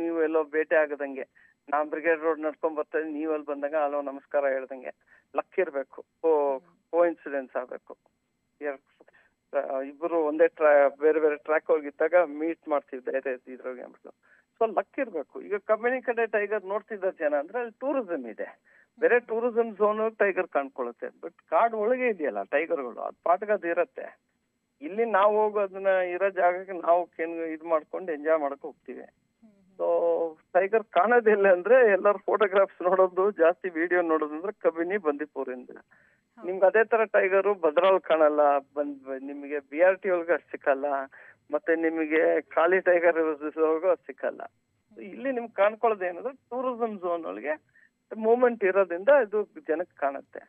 ನೀವು ಎಲ್ಲೋ ಬೇಟೆ ಆಗದಂಗೆ, ನಾವ್ ಬ್ರಿಗೇಡ್ ರೋಡ್ ನಡ್ಕೊಂಡ್ ಬರ್ತೇವೆ, ನೀವ್ ಅಲ್ಲಿ ಬಂದಾಗ ಅಲ್ಲೋ ನಮಸ್ಕಾರ ಹೇಳ್ದಂಗೆ ಲಕ್ ಇರ್ಬೇಕು. ಕೋ ಇನ್ಸಿಡೆನ್ಸ್ ಆಗ್ಬೇಕು. ಇಬ್ರು ಒಂದೇ ಬೇರೆ ಬೇರೆ ಟ್ರ್ಯಾಕ್ ಹೋಗಿದ್ದಾಗ ಮೀಟ್ ಮಾಡ್ತಿದ್ದೆ ಇದ್ರಾಗ ಅಂದ್ಬಿಟ್ಟು. ಸೊ ಲಕ್ ಇರ್ಬೇಕು. ಈಗ ಕಬಿನಿ ಕಡೆ ಟೈಗರ್ ನೋಡ್ತಿದ್ದ ಜನ ಅಂದ್ರೆ ಅಲ್ಲಿ ಟೂರಿಸಂ ಇದೆ, ಬೇರೆ ಟೂರಿಸಂ ಝೋನ್ ಟೈಗರ್ ಕಾಣ್ಕೊಳ್ಳುತ್ತೆ. ಬಟ್ ಕಾಡ್ ಒಳಗೆ ಇದೆಯಲ್ಲ ಟೈಗರ್ಗಳು, ಅದ್ ಪಾಠಕ್ಕೆ ಅದು ಇರತ್ತೆ. ಇಲ್ಲಿ ನಾವು ಹೋಗೋದನ್ನ ಇರೋ ಜಾಗಕ್ಕೆ ನಾವು ಇದ್ ಮಾಡ್ಕೊಂಡು ಎಂಜಾಯ್ ಮಾಡಕ್ ಹೋಗ್ತೀವಿ. ಸೊ ಟೈಗರ್ ಕಾಣೋದಿಲ್ಲ ಅಂದ್ರೆ ಎಲ್ಲರೂ ಫೋಟೋಗ್ರಾಫ್ಸ್ ನೋಡೋದು ಜಾಸ್ತಿ, ವಿಡಿಯೋ ನೋಡೋದು ಅಂದ್ರೆ ಕಬಿನಿ, ಬಂದಿಪುರಿಂದ. ನಿಮ್ಗೆ ಅದೇ ತರ ಟೈಗರು ಭದ್ರಾಲ್ ಕಾಣಲ್ಲ, ನಿಮಗೆ BRT ಒಳಗೆ ಅಷ್ಟು ಸಿಕ್ಕಲ್ಲ, ಮತ್ತೆ ನಿಮಗೆ ಖಾಲಿ ಟೈಗರ್ ಒಳಗೂ ಅಷ್ಟು ಸಿಕ್ಕಲ್ಲ. ಇಲ್ಲಿ ನಿಮ್ಗೆ ಕಾಣ್ಕೊಳ್ಳೋದೇನಂದ್ರೆ ಟೂರಿಸಂ ಝೋನ್ ಒಳಗೆ ಮೂವ್ಮೆಂಟ್ ಇರೋದ್ರಿಂದ ಇದು ಜನಕ್ಕೆ ಕಾಣುತ್ತೆ.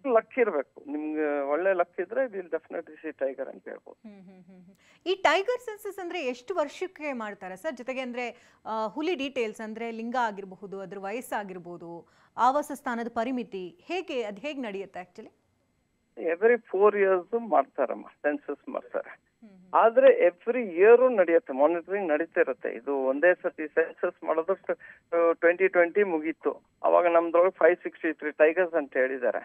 ಲಕ್ ಇರ್ಬೇಕು, ನಿಮ್ಗೆ ಒಳ್ಳೆ ಲಕ್ ಇದ್ರೆ ವಿಲ್ ಡೆಫಿನೆಟ್ಲಿ ಸಿ ಟೈಗರ್ ಅಂತ ಹೇಳ್ಬೋದು. ಈ ಟೈಗರ್ ಸೆನ್ಸಸ್ ಅಂದ್ರೆ ಎಷ್ಟು ವರ್ಷಕ್ಕೆ ಮಾಡ್ತಾರೆ ಸರ್? ಜೊತೆಗೆ ಅಂದ್ರೆ ಹುಲಿ ಡೀಟೇಲ್ಸ್ ಅಂದ್ರೆ ಲಿಂಗ ಆಗಿರಬಹುದು, ಅದ್ರ ವಯಸ್ಸಾಗಿರ್ಬೋದು, ಆವಾಸ ಸ್ಥಾನದ ಪರಿಮಿತಿ, ಹೇಗೆ ನಡೆಯುತ್ತೆ ಆಕ್ಚುಲಿ? ಎವ್ರಿ 4 years ಮಾಡ್ತಾರಮ್ಮ, ಸೆನ್ಸಸ್ ಮಾಡ್ತಾರೆ. ಆದ್ರೆ ಎವ್ರಿ ಇಯರ್ ನಡೆಯುತ್ತೆ, ಮಾನಿಟರಿಂಗ್ ನಡೀತಾ ಇರುತ್ತೆ. ಇದು ಒಂದೇ ಸತಿ ಸೆನ್ಸಸ್ ಮಾಡೋದು 2020 ಮುಗೀತು. ಅವಾಗ ನಮ್ದ್ರೊಳಗೆ 563 ಟೈಗರ್ಸ್ ಅಂತ ಹೇಳಿದ್ದಾರೆ.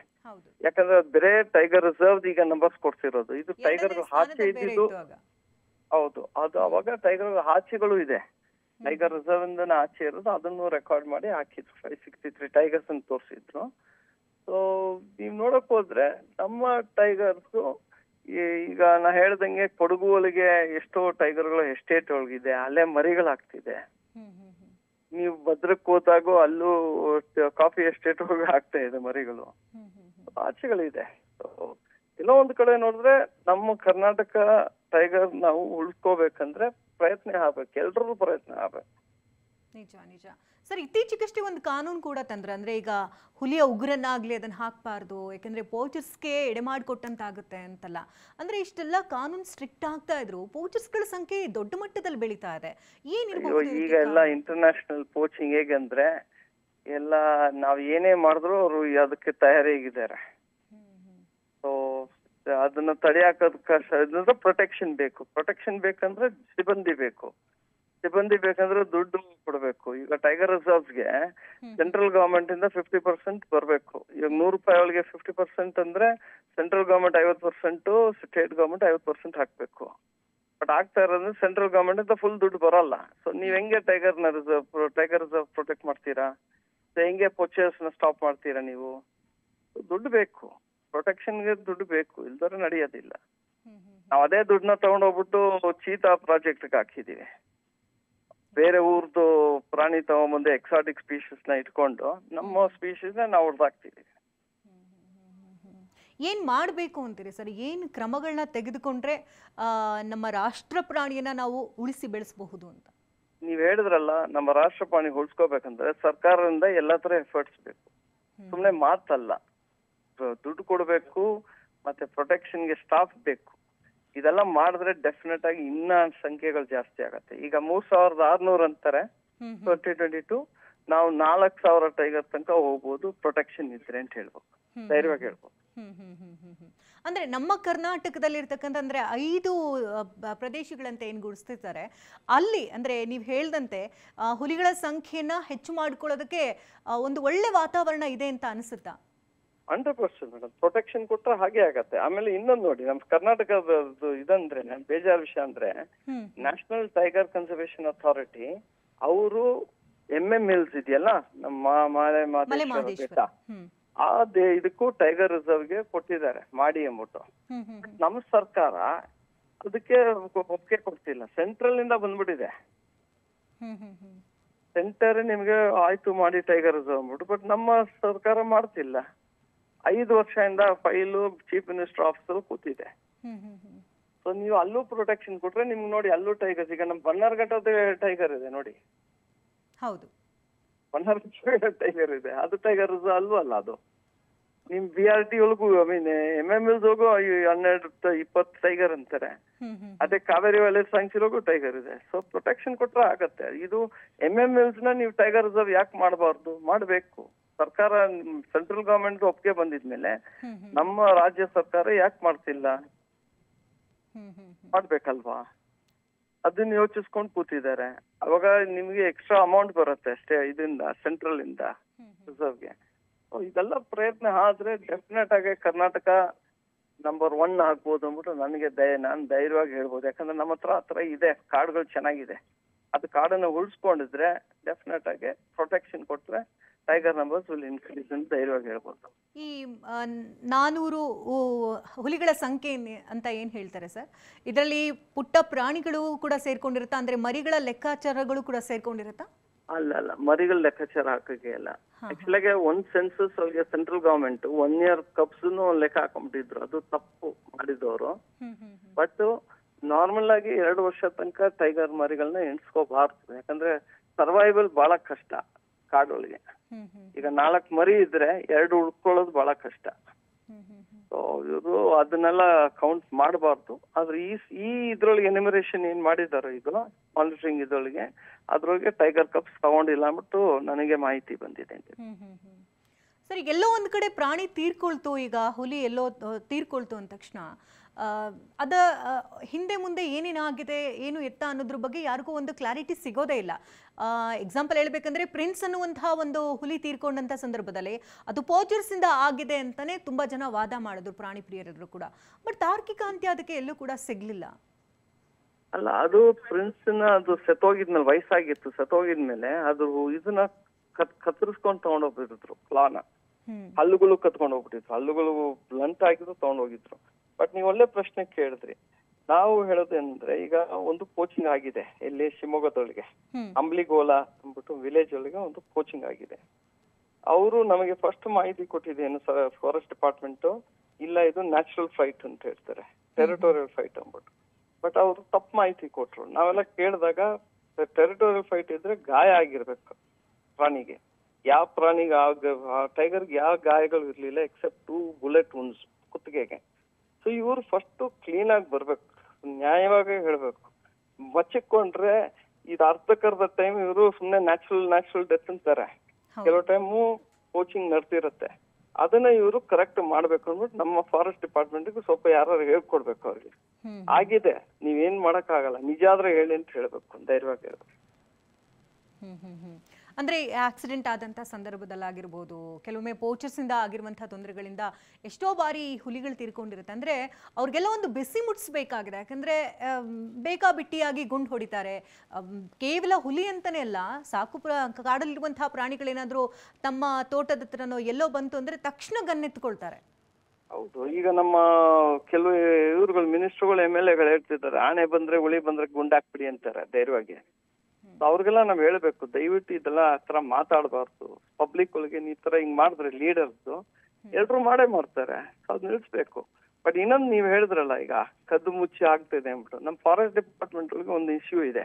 ಯಾಕಂದ್ರೆ ಬೇರೆ ಟೈಗರ್ ರಿಸರ್ವ್ ಈಗ ನಂಬರ್ಸ್ ಕೊಡ್ಸಿರೋದು. ಇದು ಟೈಗರ್ ಹಾಚೆ ಇದ್ದಿದ್ದು. ಹೌದು, ಅದು ಅವಾಗ ಟೈಗರ್ ಹಾಚಿಗಳು ಇದೆ, ಟೈಗರ್ ರಿಸರ್ವ್ ಇಂದ ಆಚೆ ಇರೋದು, ಅದನ್ನು ರೆಕಾರ್ಡ್ ಮಾಡಿ ಹಾಕಿದ್ರು. 563 ಟೈಗರ್ಸ್ ಅಂತ ತೋರಿಸಿದ್ರು. ಸೊ ನೀವ್ ನೋಡಕ್ ಹೋದ್ರೆ ನಮ್ಮ ಟೈಗರ್ಸ್ ಈಗ ನಾ ಹೇಳ್ದಂಗೆ ಕೊಡಗು ಒಳಗೆ ಎಷ್ಟೋ ಟೈಗರ್ಗಳು ಎಸ್ಟೇಟ್ ಒಳಗಿದೆ, ಅಲ್ಲೇ ಮರಿಗಳಾಗ್ತಿದೆ. ನೀವು ಭದ್ರಕ್ ಹೋದಾಗೂ ಅಲ್ಲೂ ಕಾಫಿ ಎಸ್ಟೇಟ್ ಒಳಗೆ ಆಗ್ತಾ ಇದೆ ಮರಿಗಳು, ಆಚೆಗಳಿದೆ. ಎಲ್ಲೋ ಒಂದ್ ಕಡೆ ನೋಡಿದ್ರೆ ನಮ್ಮ ಕರ್ನಾಟಕ ಟೈಗರ್ ನಾವು ಉಳ್ಸ್ಕೋಬೇಕಂದ್ರೆ ಪ್ರಯತ್ನ ಆಗ್ಬೇಕು, ಎಲ್ರೂ ಪ್ರಯತ್ನ ಆಗ್ಬೇಕು. ನಿಜ ನಿಜ ಸರ್. ಇತ್ತೀಚೆಗಷ್ಟೇ ಒಂದು ಕಾನೂನು ಕೂಡ ತಂದ್ರೆ, ಅಂದ್ರೆ ಈಗ ಹುಲಿಯ ಉಗುರನ್ನಾಗ್ಲಿ ಅದನ್ನ ಹಾಕ್ಬಾರ್ದು, ಯಾಕಂದ್ರೆ ಪೋಚರ್ಸ್ಗೆ ಎಡೆ ಮಾಡಿಕೊಟ್ಟಂತಾಗುತ್ತೆ ಅಂತಲ್ಲ. ಅಂದ್ರೆ ಇಷ್ಟೆಲ್ಲ ಕಾನೂನು ಸ್ಟ್ರಿಕ್ಟ್ ಆಗ್ತಾ ಇದ್ರು, ಪೋಚರ್ಸ್ಗಳ ಸಂಖ್ಯೆ ದೊಡ್ಡ ಮಟ್ಟದಲ್ಲಿ ಬೆಳೀತಾ ಇದೆ. ಏನಿರ್ಬೋದು ಈಗ ಎಲ್ಲ ಇಂಟರ್ನ್ಯಾಷನಲ್ ಪೋಚಿಂಗ್ ಹೇಗಂದ್ರೆ ಎಲ್ಲ ನಾವ್ ಏನೇ ಮಾಡಿದ್ರು ಅವರು ಅದಕ್ಕೆ ತಯಾರಿಯಾಗಿದ್ದಾರೆ. ಸೊ ಅದನ್ನ ತಡೆಯಾಕೋದಕ್ಕೆ ಪ್ರೊಟೆಕ್ಷನ್ ಬೇಕು. ಪ್ರೊಟೆಕ್ಷನ್ ಬೇಕಂದ್ರೆ ಸಿಬ್ಬಂದಿ ಬೇಕು. ಸಿಬ್ಬಂದಿ ಬೇಕಂದ್ರೆ ದುಡ್ಡು ಕೊಡ್ಬೇಕು. ಈಗ ಟೈಗರ್ ರಿಸರ್ವ್ಸ್ಗೆ ಸೆಂಟ್ರಲ್ ಗವರ್ಮೆಂಟ್ ಇಂದ 50% ಬರ್ಬೇಕು. ಈಗ 100 ರೂಪಾಯಿ ಒಳಗೆ 50% ಅಂದ್ರೆ ಸೆಂಟ್ರಲ್ ಗವರ್ಮೆಂಟ್ 50%, ಸ್ಟೇಟ್ ಗವರ್ಮೆಂಟ್ 50% ಹಾಕ್ಬೇಕು. ಬಟ್ ಆಗ್ತಾ ಇರೋದ್ರೆ ಸೆಂಟ್ರಲ್ ಗವರ್ಮೆಂಟ್ ಇಂದ ಫುಲ್ ದುಡ್ಡು ಬರಲ್ಲ. ಸೊ ನೀವ್ ಹೆಂಗೆ ಟೈಗರ್ ರಿಸರ್ವ್ ಪ್ರೊಟೆಕ್ಟ್ ಮಾಡ್ತೀರಾ? ಹೆಂಗೆ ಪೋಚರ್ಸ್ ನ ಸ್ಟಾಪ್ ಮಾಡ್ತೀರಾ ನೀವು? ದುಡ್ಡು ಬೇಕು, ಪ್ರೊಟೆಕ್ಷನ್ಗೆ ದುಡ್ಡು ಬೇಕು, ಇಲ್ದವ್ರೆ ನಡೆಯೋದಿಲ್ಲ. ನಾವ್ ಅದೇ ದುಡ್ಡನ್ನ ತಗೊಂಡೋಗ್ಬಿಟ್ಟು ಚೀತಾ ಪ್ರಾಜೆಕ್ಟ್ ಹಾಕಿದೀವಿ. ಬೇರೆ ಊರ್ದು ಪ್ರಾಣಿ ತಗೊಂಬಂದು ಎಕ್ಸಾಟಿಕ್ ಸ್ಪೀಶೀಸ್ ನ ಇಟ್ಕೊಂಡು ನಮ್ಮ ಸ್ಪೀಶೀಸ್ ನ ನಾವು ಹೊಡೆದಾಕ್ತಿದೀವಿ. ಏನ್ ಮಾಡಬೇಕು ಅಂತೀರಿ ಸರ್? ಏನು ಕ್ರಮಗಳನ್ನ ತೆಗೆದುಕೊಂಡ್ರೆ ನಮ್ಮ ರಾಷ್ಟ್ರ ಪ್ರಾಣಿಯನ್ನ ನಾವು ಉಳಿಸಿ ಬೆಳೆಸಬಹುದು ಅಂತ? ನೀವ್ ಹೇಳಿದ್ರಲ್ಲ, ನಮ್ಮ ರಾಷ್ಟ್ರ ಪ್ರಾಣಿ ಉಳಿಸ್ಕೋಬೇಕಂದ್ರೆ ಸರ್ಕಾರದಿಂದ ಎಲ್ಲಾ ತರ ಎಫರ್ಟ್ಸ್ ಬೇಕು. ಸುಮ್ನೆ ಮಾತಲ್ಲ, ದುಡ್ಡು ಕೊಡ್ಬೇಕು, ಮತ್ತೆ ಪ್ರೊಟೆಕ್ಷನ್ಗೆ ಸ್ಟಾಫ್ ಬೇಕು. ಇದೆಲ್ಲ ಮಾಡಿದ್ರೆ ಡೆಫಿನೆಟ್ ಆಗಿ ಇನ್ನ ಸಂಖ್ಯೆಗಳು ಜಾಸ್ತಿ ಆಗತ್ತೆ. ಈಗ 3600 ಅಂತಾರೆ 2022, ನಾವು 4000 ಟೈಗರ್ ತನಕ ಹೋಗ್ಬೋದು ಪ್ರೊಟೆಕ್ಷನ್ ಇದ್ರೆ ಅಂತ ಹೇಳ್ಬೇಕು, ಧೈರ್ಯವಾಗಿ ಹೇಳ್ಬೋದು. ಅಂದ್ರೆ ನಮ್ಮ ಕರ್ನಾಟಕದಲ್ಲಿ ಇರ್ತಕ್ಕಂಥ ಅಂದ್ರೆ 5 ಪ್ರದೇಶಗಳಂತ ಏನ್ ಗುರುತಿಸ್ತಾರೆ ಅಲ್ಲಿ, ಅಂದ್ರೆ ನೀವು ಹೇಳ್ದಂತೆ ಹುಲಿಗಳ ಸಂಖ್ಯೆನ ಹೆಚ್ಚು ಮಾಡ್ಕೊಳ್ಳೋದಕ್ಕೆ ಒಂದು ಒಳ್ಳೆ ವಾತಾವರಣ ಇದೆ ಅಂತ ಅನಿಸುತ್ತಾ? 100% ಮೇಡಮ್. ಪ್ರೊಟೆಕ್ಷನ್ ಕೊಟ್ರೆ ಹಾಗೆ ಆಗತ್ತೆ. ಆಮೇಲೆ ಇನ್ನೊಂದು ನೋಡಿ, ನಮ್ ಕರ್ನಾಟಕದ ಇದಂದ್ರೆ ಬೇಜಾರ್ ವಿಷಯ ಅಂದ್ರೆ, ನ್ಯಾಷನಲ್ ಟೈಗರ್ ಕನ್ಸರ್ವೇಷನ್ ಅಥಾರಿಟಿ ಅವರು MMLs ಇದೆಯಲ್ಲ, ನಮ್ಮ ಮಲೆ ಮಹದೇಶ್ವರ ಬೆಟ್ಟ, ಇದಕ್ಕೂ ಟೈಗರ್ ರಿಸರ್ವ್ ಗೆ ಕೊಟ್ಟಿದ್ದಾರೆ ಮಾಡಿ ಎಂಬಿಟ್ಟು. ನಮ್ಮ ಸರ್ಕಾರ ಅದಕ್ಕೆ ಒಪ್ಪಿಗೆ ಕೊಡ್ತಿಲ್ಲ. ಸೆಂಟ್ರಲ್ ಇಂದ ಬಂದ್ಬಿಟ್ಟಿದೆ, ಸೆಂಟರ್ ನಿಮ್ಗೆ ಆಯ್ತು ಮಾಡಿ ಟೈಗರ್ ರಿಸರ್ವ್ ಅಂದ್ಬಿಟ್ಟು, ಬಟ್ ನಮ್ಮ ಸರ್ಕಾರ ಮಾಡ್ತಿಲ್ಲ. 5 ವರ್ಷದಿಂದ ಫೈಲು ಚೀಫ್ ಮಿನಿಸ್ಟರ್ ಆಫೀಸರ್ ಕೂತಿದೆ. ಸೊ ನೀವು ಅಲ್ಲೂ ಪ್ರೊಟೆಕ್ಷನ್ ಕೊಟ್ರೆ ನಿಮ್ಗೆ ನೋಡಿ ಅಲ್ಲೂ ಟೈಗರ್ಸ್. ಈಗ ನಮ್ ಬನ್ನಾರ್ಘಟ್ಟದ ಟೈಗರ್ ಇದೆ ನೋಡಿ, ಹೌದು, ಬನ್ನಾರ್ಘಟ್ಟ ಟೈಗರ್ ಇದೆ, ಅದು ಟೈಗರ್ ರಿಸರ್ವ್ ಅಲ್ವೂ ಅಲ್ಲ. ಅದು ನಿಮ್ BRT ಒಳಗೂ, ಐ ಮೀನ್ MMLs ಹೋಗು 12-20 ಟೈಗರ್ ಅಂತಾರೆ. ಅದೇ ಕಾವೇರಿ ವೈಲ್ಡ್ ಸ್ಯಾಂಕ್ಚುರಿಗೂ ಟೈಗರ್ ಇದೆ. ಸೊ ಪ್ರೊಟೆಕ್ಷನ್ ಕೊಟ್ರೆ ಆಗತ್ತೆ. ಇದು MMLs ನ ನೀವು ಟೈಗರ್ ರಿಸರ್ವ್ ಯಾಕೆ ಮಾಡಬಾರ್ದು? ಮಾಡ್ಬೇಕು. ಸರ್ಕಾರ, ಸೆಂಟ್ರಲ್ ಗವರ್ಮೆಂಟ್ ಒಪ್ಪಿಗೆ ಬಂದಿದ್ಮೇಲೆ ನಮ್ಮ ರಾಜ್ಯ ಸರ್ಕಾರ ಯಾಕೆ ಮಾಡ್ತಿಲ್ಲ? ಮಾಡ್ಬೇಕಲ್ವಾ? ಅದನ್ನ ಯೋಚಿಸ್ಕೊಂಡು ಕೂತಿದ್ದಾರೆ. ಅವಾಗ ನಿಮ್ಗೆ ಎಕ್ಸ್ಟ್ರಾ ಅಮೌಂಟ್ ಬರುತ್ತೆ ಅಷ್ಟೇ ಇದರಿಂದ, ಸೆಂಟ್ರಲ್ ಇಂದ ರಿಸರ್ವ್ಗೆ. ಇದೆಲ್ಲ ಪ್ರಯತ್ನ ಆದ್ರೆ ಡೆಫಿನೆಟ್ ಆಗಿ ಕರ್ನಾಟಕ ನಂಬರ್ 1 ಆಗ್ಬೋದು ಅಂದ್ಬಿಟ್ಟು ನಾನು ಧೈರ್ಯವಾಗಿ ಹೇಳ್ಬೋದು. ಯಾಕಂದ್ರೆ ನಮ್ಮ ಹತ್ರ ಇದೆ, ಕಾಡುಗಳು ಚೆನ್ನಾಗಿದೆ. ಅದು ಕಾಡನ್ನ ಉಳಿಸ್ಕೊಂಡಿದ್ರೆ ಡೆಫಿನೆಟ್ ಆಗಿ ಪ್ರೊಟೆಕ್ಷನ್ ಕೊಟ್ರೆ ಟೈಗರ್ ನಂಬರ್ಸ್ ವಿಲ್ ಇನ್ಕ್ರೀಸ್ ಅಂತ ಧೈರ್ಯವಾಗಿ ಹೇಳ್ಬೋದು. ಈ 400 ಹುಲಿಗಳ ಸಂಖ್ಯೆ ಅಂತ ಏನ್ ಹೇಳ್ತಾರೆ ಸರ್, ಇದರಲ್ಲಿ ಪುಟ್ಟ ಪ್ರಾಣಿಗಳು ಕೂಡ ಸೇರ್ಕೊಂಡಿರುತ್ತಾ? ಅಂದ್ರೆ ಮರಿಗಳ ಲೆಕ್ಕಾಚಾರಗಳು ಕೂಡ ಸೇರ್ಕೊಂಡಿರುತ್ತಾ? ಅಲ್ಲ, ಮರಿಗಳ ಲೆಕ್ಕಾಚಾರ ಹಾಕಕ್ಕೆ ಇಲ್ಲ. ಆಕ್ಚುಲಾಗಿ ಒಂದ್ ಸೆನ್ಸಸ್ ಅವ್ರಿಗೆ ಸೆಂಟ್ರಲ್ ಗವರ್ಮೆಂಟ್ 1 year ಕಪ್ಸ್ ಲೆಕ್ಕ ಹಾಕೊಂಡ್ಬಿಟ್ಟಿದ್ರು. ಅದು ತಪ್ಪು ಮಾಡಿದವರು. ಬಟ್ ನಾರ್ಮಲ್ ಆಗಿ 2 ವರ್ಷ ತನಕ ಟೈಗರ್ ಮರಿಗಳನ್ನ ಎಣಿಸ್ಕೋಬಾರ್ದು. ಯಾಕಂದ್ರೆ ಸರ್ವೈವಲ್ ಬಹಳ ಕಷ್ಟ ಕಾಡೊಳಗೆ. ಈಗ 4 ಮರಿ ಇದ್ರೆ 2 ಉಳ್ಕೊಳ್ಳೋದು ಬಹಳ ಕಷ್ಟ. ಸೊ ಇವರು ಅದನ್ನೆಲ್ಲ ಕೌಂಟ್ ಮಾಡಬಾರ್ದು. ಆದ್ರೆ ಈ ಇದ್ರೊಳಗೆ ಎನಿಮರೇಷನ್ ಏನ್ ಮಾಡಿದಾರೋ, ಇದು ಮಾನಿಟರಿಂಗ್ ಇದ್ರೊಳಗೆ, ಅದ್ರೊಳಗೆ ಟೈಗರ್ ಕಪ್ಸ್ ತಗೊಂಡಿಲ್ಲ ಅಂದ್ಬಿಟ್ಟು ನನಗೆ ಮಾಹಿತಿ ಬಂದಿದೆ. ಸರಿ, ಎಲ್ಲೋ ಒಂದ್ ಕಡೆ ಪ್ರಾಣಿ ತೀರ್ಕೊಳ್ತು, ಈಗ ಹುಲಿ ಎಲ್ಲೋ ತೀರ್ಕೊಳ್ತು ಅಂದ ತಕ್ಷಣ ಅದ ಹಿಂದೆ ಮುಂದೆ ಏನೇನಾಗಿದೆ, ಏನು ಎತ್ತ ಅನ್ನೋದ್ರ ಬಗ್ಗೆ ಯಾರಿಗೂ ಒಂದು ಕ್ಲಾರಿಟಿ ಸಿಗೋದೇ ಇಲ್ಲ. ಎಕ್ಸಾಂಪಲ್ ಹೇಳ್ಬೇಕಂದ್ರೆ ಪ್ರಿನ್ಸ್ ಅನ್ನುವಂತಹ ಒಂದು ಹುಲಿ ತೀರ್ಕೊಂಡಂತ ಸಂದರ್ಭದಲ್ಲಿ ಅದು ಪೋಚರ್ಸ್ ಇಂದ ಆಗಿದೆ ಅಂತಾನೆ ತುಂಬಾ ಜನ ವಾದ ಮಾಡಿದ್ರು, ಪ್ರಾಣಿ ಪ್ರಿಯರಿದ್ರು ಕೂಡ. ಬಟ್ ತಾರ್ಕಿಕ ಅಂತ್ಯ ಅದಕ್ಕೆ ಎಲ್ಲೂ ಕೂಡ ಸಿಗ್ಲಿಲ್ಲ. ಅಲ್ಲ, ಅದು ಪ್ರಿನ್ಸ್ ಅದು ಸೆತ್ತೋಗಿದ್ಮೇಲೆ, ವಯಸ್ಸಾಗಿತ್ತು, ಸೆತ್ತೋಗಿದ್ಮೇಲೆ ಅದು ಇದನ್ನ ಕತ್ತರಿಸ್ಕೊಂಡು ತಗೊಂಡೋಗ್ಬಿಟ್ಟಿದ್ರು, ಕ್ಲಾನ. ಹಲ್ಲುಗಳು ಕತ್ಕೊಂಡು ಹೋಗ್ಬಿಟ್ಟಿದ್ರು, ಹಲ್ಲುಗಳು ಬ್ಲಂಟ್ ಆಗಿದ್ರು, ತಗೊಂಡೋಗಿದ್ರು. ಬಟ್ ನೀವು ಒಳ್ಳೆ ಪ್ರಶ್ನೆ ಕೇಳಿದ್ರಿ. ನಾವು ಹೇಳೋದಂದ್ರೆ, ಈಗ ಒಂದು ಕೋಚಿಂಗ್ ಆಗಿದೆ ಇಲ್ಲಿ ಶಿವಮೊಗ್ಗದೊಳಗೆ, ಅಂಬ್ಲಿಗೋಲ ಅಂದ್ಬಿಟ್ಟು ವಿಲೇಜ್ ಒಳಗೆ ಒಂದು ಕೋಚಿಂಗ್ ಆಗಿದೆ. ಅವರು ನಮಗೆ ಫಸ್ಟ್ ಮಾಹಿತಿ ಕೊಟ್ಟಿದ್ದೇನು ಫಾರೆಸ್ಟ್ ಡಿಪಾರ್ಟ್ಮೆಂಟ್, ಇಲ್ಲ ಇದು ನ್ಯಾಚುರಲ್ ಫೈಟ್ ಅಂತ ಹೇಳ್ತಾರೆ, ಟೆರಿಟೋರಿಯಲ್ ಫೈಟ್ ಅಂದ್ಬಿಟ್ಟು. ಬಟ್ ಅವರು ತಪ್ಪು ಮಾಹಿತಿ ಕೊಟ್ರು. ನಾವೆಲ್ಲ ಕೇಳಿದಾಗ ಟೆರಿಟೋರಿಯಲ್ ಫೈಟ್ ಇದ್ರೆ ಗಾಯ ಆಗಿರ್ಬೇಕು ಪ್ರಾಣಿಗೆ. ಯಾವ ಪ್ರಾಣಿಗೆ, ಟೈಗರ್ಗೆ ಯಾವ ಗಾಯಗಳು ಇರ್ಲಿಲ್ಲ ಎಕ್ಸೆಪ್ಟ್ 2 bullet wounds ಕುತ್ತಿಗೆಗೆ. ಸೊ ಇವ್ರು ಫಸ್ಟ್ ಕ್ಲೀನ್ ಆಗಿ ಬರ್ಬೇಕು, ನ್ಯಾಯವಾಗಿ ಹೇಳ್ಬೇಕು. ಬಚ್ಚಿಕೊಂಡ್ರೆ ಇದು ಅರ್ಧಕ್ಕರ್ಧ ಟೈಮ್ ಇವರು ಸುಮ್ನೆ ನ್ಯಾಚುರಲ್ ಡೆತ್ ಅಂತಾರೆ. ಕೆಲವು ಟೈಮು ಕೋಚಿಂಗ್ ನಡೆದಿರುತ್ತೆ, ಅದನ್ನ ಇವರು ಕರೆಕ್ಟ್ ಮಾಡ್ಬೇಕು ಅಂದ್ಬಿಟ್ಟು ನಮ್ಮ ಫಾರೆಸ್ಟ್ ಡಿಪಾರ್ಟ್ಮೆಂಟ್ ಸ್ವಲ್ಪ ಯಾರು ಹೇಳ್ಕೊಡ್ಬೇಕು ಅವ್ರಿಗೆ. ಆಗಿದೆ, ನೀವೇನ್ ಮಾಡಕ್ ಆಗಲ್ಲ, ನಿಜ ಆದ್ರೆ ಹೇಳಿ ಅಂತ ಹೇಳ್ಬೇಕು, ಧೈರ್ಯವಾಗಿ ಹೇಳ್ಬೇಕು. ಅಂದ್ರೆ ಆಕ್ಸಿಡೆಂಟ್ ಆದಂತ ಸಂದರ್ಭದಲ್ಲಾಗಿರ್ಬೋದು, ಕೆಲವೊಮ್ಮೆ ಪೋಚರ್ಸ್ ಇಂದ ಆಗಿರುವಂತಹ ತೊಂದರೆಗಳಿಂದ ಎಷ್ಟೋ ಬಾರಿ ಹುಲಿಗಳು ತೀರ್ಕೊಂಡಿರುತ್ತೆ. ಅಂದ್ರೆ ಅವ್ರಿಗೆಲ್ಲ ಒಂದು ಬಿಸಿ ಮುಟ್ಸ್ಬೇಕಾಗಿದೆ. ಯಾಕಂದ್ರೆ ಬೇಕಾಬಿಟ್ಟಿಯಾಗಿ ಗುಂಡು ಹೊಡಿತಾರೆ. ಕೇವಲ ಹುಲಿ ಅಂತಾನೆ ಅಲ್ಲ, ಸಾಕು ಕಾಡಲ್ಲಿರುವಂತಹ ಪ್ರಾಣಿಗಳೇನಾದ್ರೂ ತಮ್ಮ ತೋಟದ ಹತ್ರನೋ ಎಲ್ಲೋ ಬಂತು ಅಂದ್ರೆ ತಕ್ಷಣ ಗನ್ನೆತ್ಕೊಳ್ತಾರೆ. ಹೌದು, ಈಗ ನಮ್ಮ ಕೆಲವು ಇವ್ರುಗಳು ಮಿನಿಸ್ಟರ್ಗಳು MLAಗಳು ಹೇಳ್ತಿದ್ದಾರೆ, ಆನೆ ಬಂದ್ರೆ ಹುಲಿ ಬಂದ್ರೆ ಗುಂಡಾಕ್ಬಿಡಿ ಅಂತಾರೆ ಧೈರ್ಯವಾಗಿ. ಅವ್ರಿಗೆಲ್ಲ ನಾವ್ ಹೇಳ್ಬೇಕು, ದಯವಿಟ್ಟು ಇದೆಲ್ಲ ಆ ತರ ಮಾತಾಡಬಾರ್ದು. ಪಬ್ಲಿಕ್ ಒಳಗೆ ಈ ತರ ಹಿಂಗ್ ಮಾಡಿದ್ರೆ ಲೀಡರ್ಸ್ ಎಲ್ರು ಮಾಡ್ತಾರೆ, ಅದ್ ನಿಲ್ಸ್ಬೇಕು. ಬಟ್ ಇನ್ನೊಂದು ನೀವ್ ಹೇಳಿದ್ರಲ್ಲ ಈಗ ಕದ್ದು ಮುಚ್ಚಿ ಆಗ್ತಿದೆ ಅಂದ್ಬಿಟ್ಟು, ನಮ್ ಫಾರೆಸ್ಟ್ ಡಿಪಾರ್ಟ್ಮೆಂಟ್ ಒಳಗೆ ಒಂದು ಇಶ್ಯೂ ಇದೆ.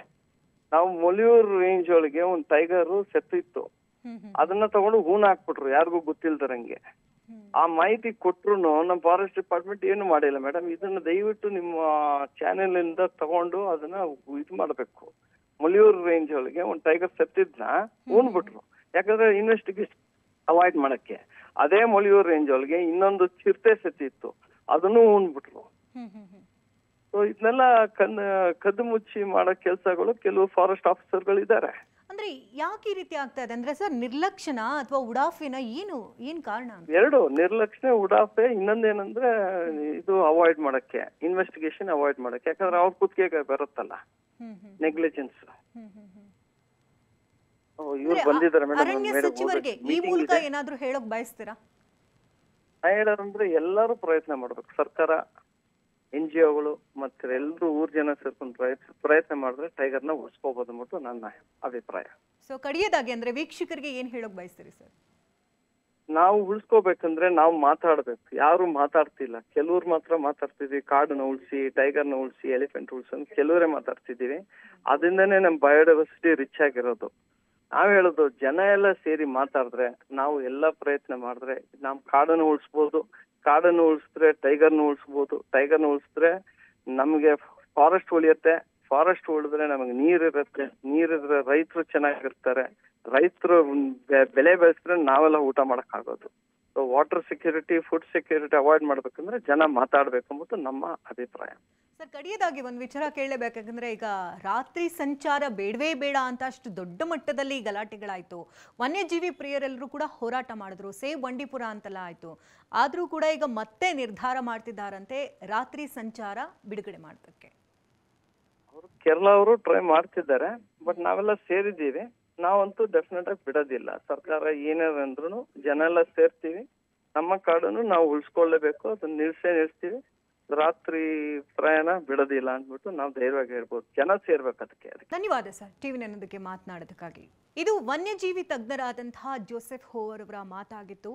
ನಾವು ಮೊಲಿಯೂರ್ ರೇಂಜ್ ಒಳಗೆ ಒಂದು ಟೈಗರ್ ಸತ್ತಿತ್ತು, ಅದನ್ನ ತಗೊಂಡು ಹೂನ್ ಹಾಕ್ಬಿಟ್ರು ಯಾರಿಗೂ ಗೊತ್ತಿಲ್ದರಂಗೆ. ಆ ಮಾಹಿತಿ ಕೊಟ್ರು ನಮ್ ಫಾರೆಸ್ಟ್ ಡಿಪಾರ್ಟ್ಮೆಂಟ್ ಏನು ಮಾಡಿಲ್ಲ ಮೇಡಮ್. ಇದನ್ನ ದಯವಿಟ್ಟು ನಿಮ್ಮ ಚಾನೆಲ್ ಇಂದ ತಗೊಂಡು ಅದನ್ನ ಇದು ಮಾಡ್ಬೇಕು. ಮೊಲಿಯೂರ್ ರೇಂಜ್ ಒಳಗೆ ಒಂದು ಟೈಗರ್ ಸತ್ತಿದ್ನ ಹೂನ್ ಬಿಟ್ರು, ಯಾಕಂದ್ರೆ ಇನ್ವೆಸ್ಟಿಗೇಷನ್ ಅವಾಯ್ಡ್ ಮಾಡಕ್ಕೆ. ಅದೇ ಮೊಲಿಯೂರ್ ರೇಂಜ್ ಒಳಗೆ ಇನ್ನೊಂದು ಚಿರತೆ ಸತ್ತಿತ್ತು, ಅದನ್ನು ಹೂನ್ಬಿಟ್ರು. ಸೊ ಇದನ್ನೆಲ್ಲ ಕದ್ದು ಮುಚ್ಚಿ ಮಾಡೋ ಕೆಲಸಗಳು ಕೆಲವು ಫಾರೆಸ್ಟ್ ಆಫೀಸರ್ಗಳು ಇದ್ದಾರೆ. ಅಂದ್ರೆ ಯಾಕೆ ಈ ರೀತಿ ಆಗ್ತಾ ಇದೆ ಅಂದ್ರೆ ಸರ್, ನಿರ್ಲಕ್ಷ್ಯನ ಅಥವಾ ಉಡಾಫೆನ ಏನ್ ಕಾರಣ? ಎರಡು, ನಿರ್ಲಕ್ಷ್ಯ, ಉಡಾಫೆ. ಇನ್ನೊಂದೇನಂದ್ರೆ ಇದು ಅವಾಯ್ಡ್ ಮಾಡಕ್ಕೆ, ಇನ್ವೆಸ್ಟಿಗೇಷನ್ ಅವಾಯ್ಡ್ ಮಾಡಕ್ಕೆ. ಯಾಕಂದ್ರೆ ಅವ್ರ ಕುತ್ತಿಗೆ ಬರುತ್ತಲ್ಲ ನೆಗ್ಲಿಜೆನ್ಸ್. ಇವ್ರು ಬಂದಿದ್ದಾರೆ ಅರಣ್ಯ ಸಚಿವರಿಗೆ ಈ ಮೂಲಕ ಏನಾದ್ರೂ ಹೇಳಕ್ ಬಯಸ್ತೀರಾ? ಹೇಳೋದಂದ್ರೆ ಎಲ್ಲರೂ ಪ್ರಯತ್ನ ಮಾಡ್ಬೇಕು. ಸರ್ಕಾರ, NGOಗಳು ಮತ್ತೆ ಎಲ್ಲರೂ ಊರ್ ಜನ ಸೇರ್ಕೊಂಡು ಪ್ರಯತ್ನ ಮಾಡಿದ್ರೆ ಟೈಗರ್ನ ಉಳಿಸ್ಕೋಬಹುದು ಅಂದ್ಬಿಟ್ಟು ನನ್ನ ಅಭಿಪ್ರಾಯ. ಸೊ ಕಡಿಯೋದಾಗಿ ಅಂದ್ರೆ ವೀಕ್ಷಕರಿಗೆ ಏನ್ ಹೇಳಕ್ ಬಯಸ್ತೀರಿ ಸರ್? ನಾವು ಉಳಿಸ್ಕೋಬೇಕಂದ್ರೆ ನಾವು ಮಾತಾಡ್ಬೇಕು. ಯಾರು ಮಾತಾಡ್ತಿಲ್ಲ, ಕೆಲವ್ರು ಮಾತ್ರ ಮಾತಾಡ್ತಿದೀವಿ. ಕಾಡನ್ನ ಉಳಿಸಿ, ಟೈಗರ್ನ ಉಳಿಸಿ, ಎಲಿಫೆಂಟ್ ಉಳಿಸಿ ಅಂತ ಕೆಲವರೇ ಮಾತಾಡ್ತಿದೀವಿ. ಅದರಿಂದನೇ ನಮ್ ಬಯೋಡೈವರ್ಸಿಟಿ ರಿಚ್ ಆಗಿರೋದು. ನಾವ್ ಹೇಳೋದು, ಜನ ಎಲ್ಲ ಸೇರಿ ಮಾತಾಡಿದ್ರೆ, ನಾವು ಎಲ್ಲಾ ಪ್ರಯತ್ನ ಮಾಡಿದ್ರೆ ನಮ್ ಕಾಡನ್ನು ಉಳಿಸ್ಬೋದು. ಕಾಡನ್ನು ಉಳಿಸಿದ್ರೆ ಟೈಗರ್ನ ಉಳಿಸ್ಬೋದು. ಟೈಗರ್ನ ಉಳಿಸಿದ್ರೆ ನಮ್ಗೆ ಫಾರೆಸ್ಟ್ ಉಳಿಯುತ್ತೆ. ಫಾರೆಸ್ಟ್ ಉಳಿದ್ರೆ ನಮಗೆ ನೀರಿರುತ್ತೆ. ನೀರಿದ್ರೆ ರೈತರು ಚೆನ್ನಾಗಿರ್ತಾರೆ. ರೈತರು ಬೆಳೆ ಬೆಳೆಸಿದ್ರೆ ನಾವೆಲ್ಲ ಊಟ ಮಾಡಕ್ ಆಗೋದು. So water security, food security avoid ಮಾಡ್ಬೇಕಂದ್ರೆ ಜನ ಮಾತಾಡ್ಬೇಕು ಅಂದ್ಬಿಟ್ಟು ನಮ್ಮ ಅಭಿಪ್ರಾಯ. ಸರ್ ಕಡಿಯೋದಾಗಿ ಒಂದು ವಿಚಾರ ಕೇಳಲೇಬೇಕಂದ್ರೆ, ಈಗ ರಾತ್ರಿ ಸಂಚಾರ ಬೇಡವೇ ಬೇಡ ಅಂತ ಅಷ್ಟು ದೊಡ್ಡ ಮಟ್ಟದಲ್ಲಿ ಗಲಾಟೆಗಳಾಯ್ತು. ವನ್ಯಜೀವಿ ಪ್ರಿಯರೆಲ್ಲರೂ ಕೂಡ ಹೋರಾಟ ಮಾಡಿದ್ರು, ಸೇವ್ ಬಂಡೀಪುರ ಅಂತೆಲ್ಲ ಆಯ್ತು. ಆದ್ರೂ ಕೂಡ ಈಗ ಮತ್ತೆ ನಿರ್ಧಾರ ಮಾಡ್ತಿದ್ದಾರಂತೆ ರಾತ್ರಿ ಸಂಚಾರ ಬಿಡುಗಡೆ ಮಾಡೋದಕ್ಕೆ. ಕೇರಳ ಅವರು ಟ್ರೈ ಮಾಡ್ತಿದ್ದಾರೆ, ಬಟ್ ನಾವೆಲ್ಲ ಸೇರಿದ್ದೀವಿ. ನಾವಂತೂ ಡೆಫಿನೆಟ್ ಆಗಿ ಬಿಡೋದಿಲ್ಲ. ಸರ್ಕಾರ ಏನೇ ಅಂದ್ರೂ ಜನ ಎಲ್ಲ ಸೇರ್ತೀವಿ. ನಮ್ಮ ಕಾಡನ್ನು ನಾವು ಉಳಿಸ್ಕೊಳ್ಳೇಬೇಕು. ಅದನ್ನ ನಿಲ್ಸ್ತೀವಿ. ರಾತ್ರಿ ಪ್ರಯಾಣ ಬಿಡೋದಿಲ್ಲ ಅಂದ್ಬಿಟ್ಟು ನಾವು ಧೈರ್ಯವಾಗಿ ಹೇಳ್ಬೋದು. ಜನ ಸೇರ್ಬೇಕು ಅದಕ್ಕೆ. ಧನ್ಯವಾದ ಸರ್ ಟಿವಿ ನನ್ನೊಂದಿಗೆ ಮಾತನಾಡೋದಕ್ಕಾಗಿ. ಇದು ವನ್ಯಜೀವಿ ತಜ್ಞರಾದಂತಹ ಜೋಸೆಫ್ ಹೋವರ್ ಅವರ ಮಾತಾಗಿತ್ತು.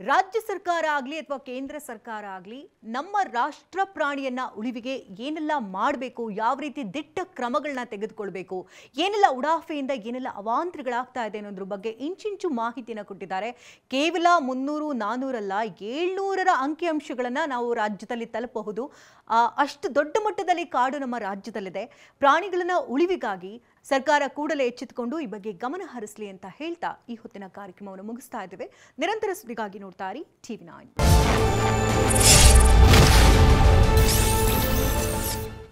ರಾಜ್ಯ ಸರ್ಕಾರ ಆಗಲಿ ಅಥವಾ ಕೇಂದ್ರ ಸರ್ಕಾರ ಆಗಲಿ ನಮ್ಮ ರಾಷ್ಟ್ರ ಪ್ರಾಣಿಯನ್ನ ಉಳಿವಿಗೆ ಏನೆಲ್ಲ ಮಾಡಬೇಕು, ಯಾವ ರೀತಿ ದಿಟ್ಟ ಕ್ರಮಗಳನ್ನ ತೆಗೆದುಕೊಳ್ಬೇಕು, ಏನೆಲ್ಲ ಉಡಾಫೆಯಿಂದ ಏನೆಲ್ಲ ಅವಾಂತರಗಳಾಗ್ತಾ ಇದೆ ಅನ್ನೋದ್ರ ಬಗ್ಗೆ ಇಂಚಿಂಚು ಮಾಹಿತಿನ ಕೊಟ್ಟಿದ್ದಾರೆ. ಕೇವಲ 300, 400 ಅಲ್ಲ, 700ರ ಅಂಕಿಅಂಶಗಳನ್ನು ನಾವು ರಾಜ್ಯದಲ್ಲಿ ತಲುಪಬಹುದು. ಅಷ್ಟು ದೊಡ್ಡ ಮಟ್ಟದಲ್ಲಿ ಕಾಡು ನಮ್ಮ ರಾಜ್ಯದಲ್ಲಿದೆ. ಪ್ರಾಣಿಗಳನ್ನ ಉಳಿವಿಗಾಗಿ ಸರ್ಕಾರ ಕೂಡಲೇ ಎಚ್ಚೆತ್ತುಕೊಂಡು ಈ ಬಗ್ಗೆ ಗಮನ ಹರಿಸಲಿ ಅಂತ ಹೇಳ್ತಾ ಈ ಹೊತ್ತಿನ ಕಾರ್ಯಕ್ರಮವನ್ನು ಮುಗಿಸ್ತಾ ಇದ್ದೇವೆ. ನಿರಂತರ ಸುದ್ದಿಗಾಗಿ ನೋಡ್ತಾ ಇರಿ TV9.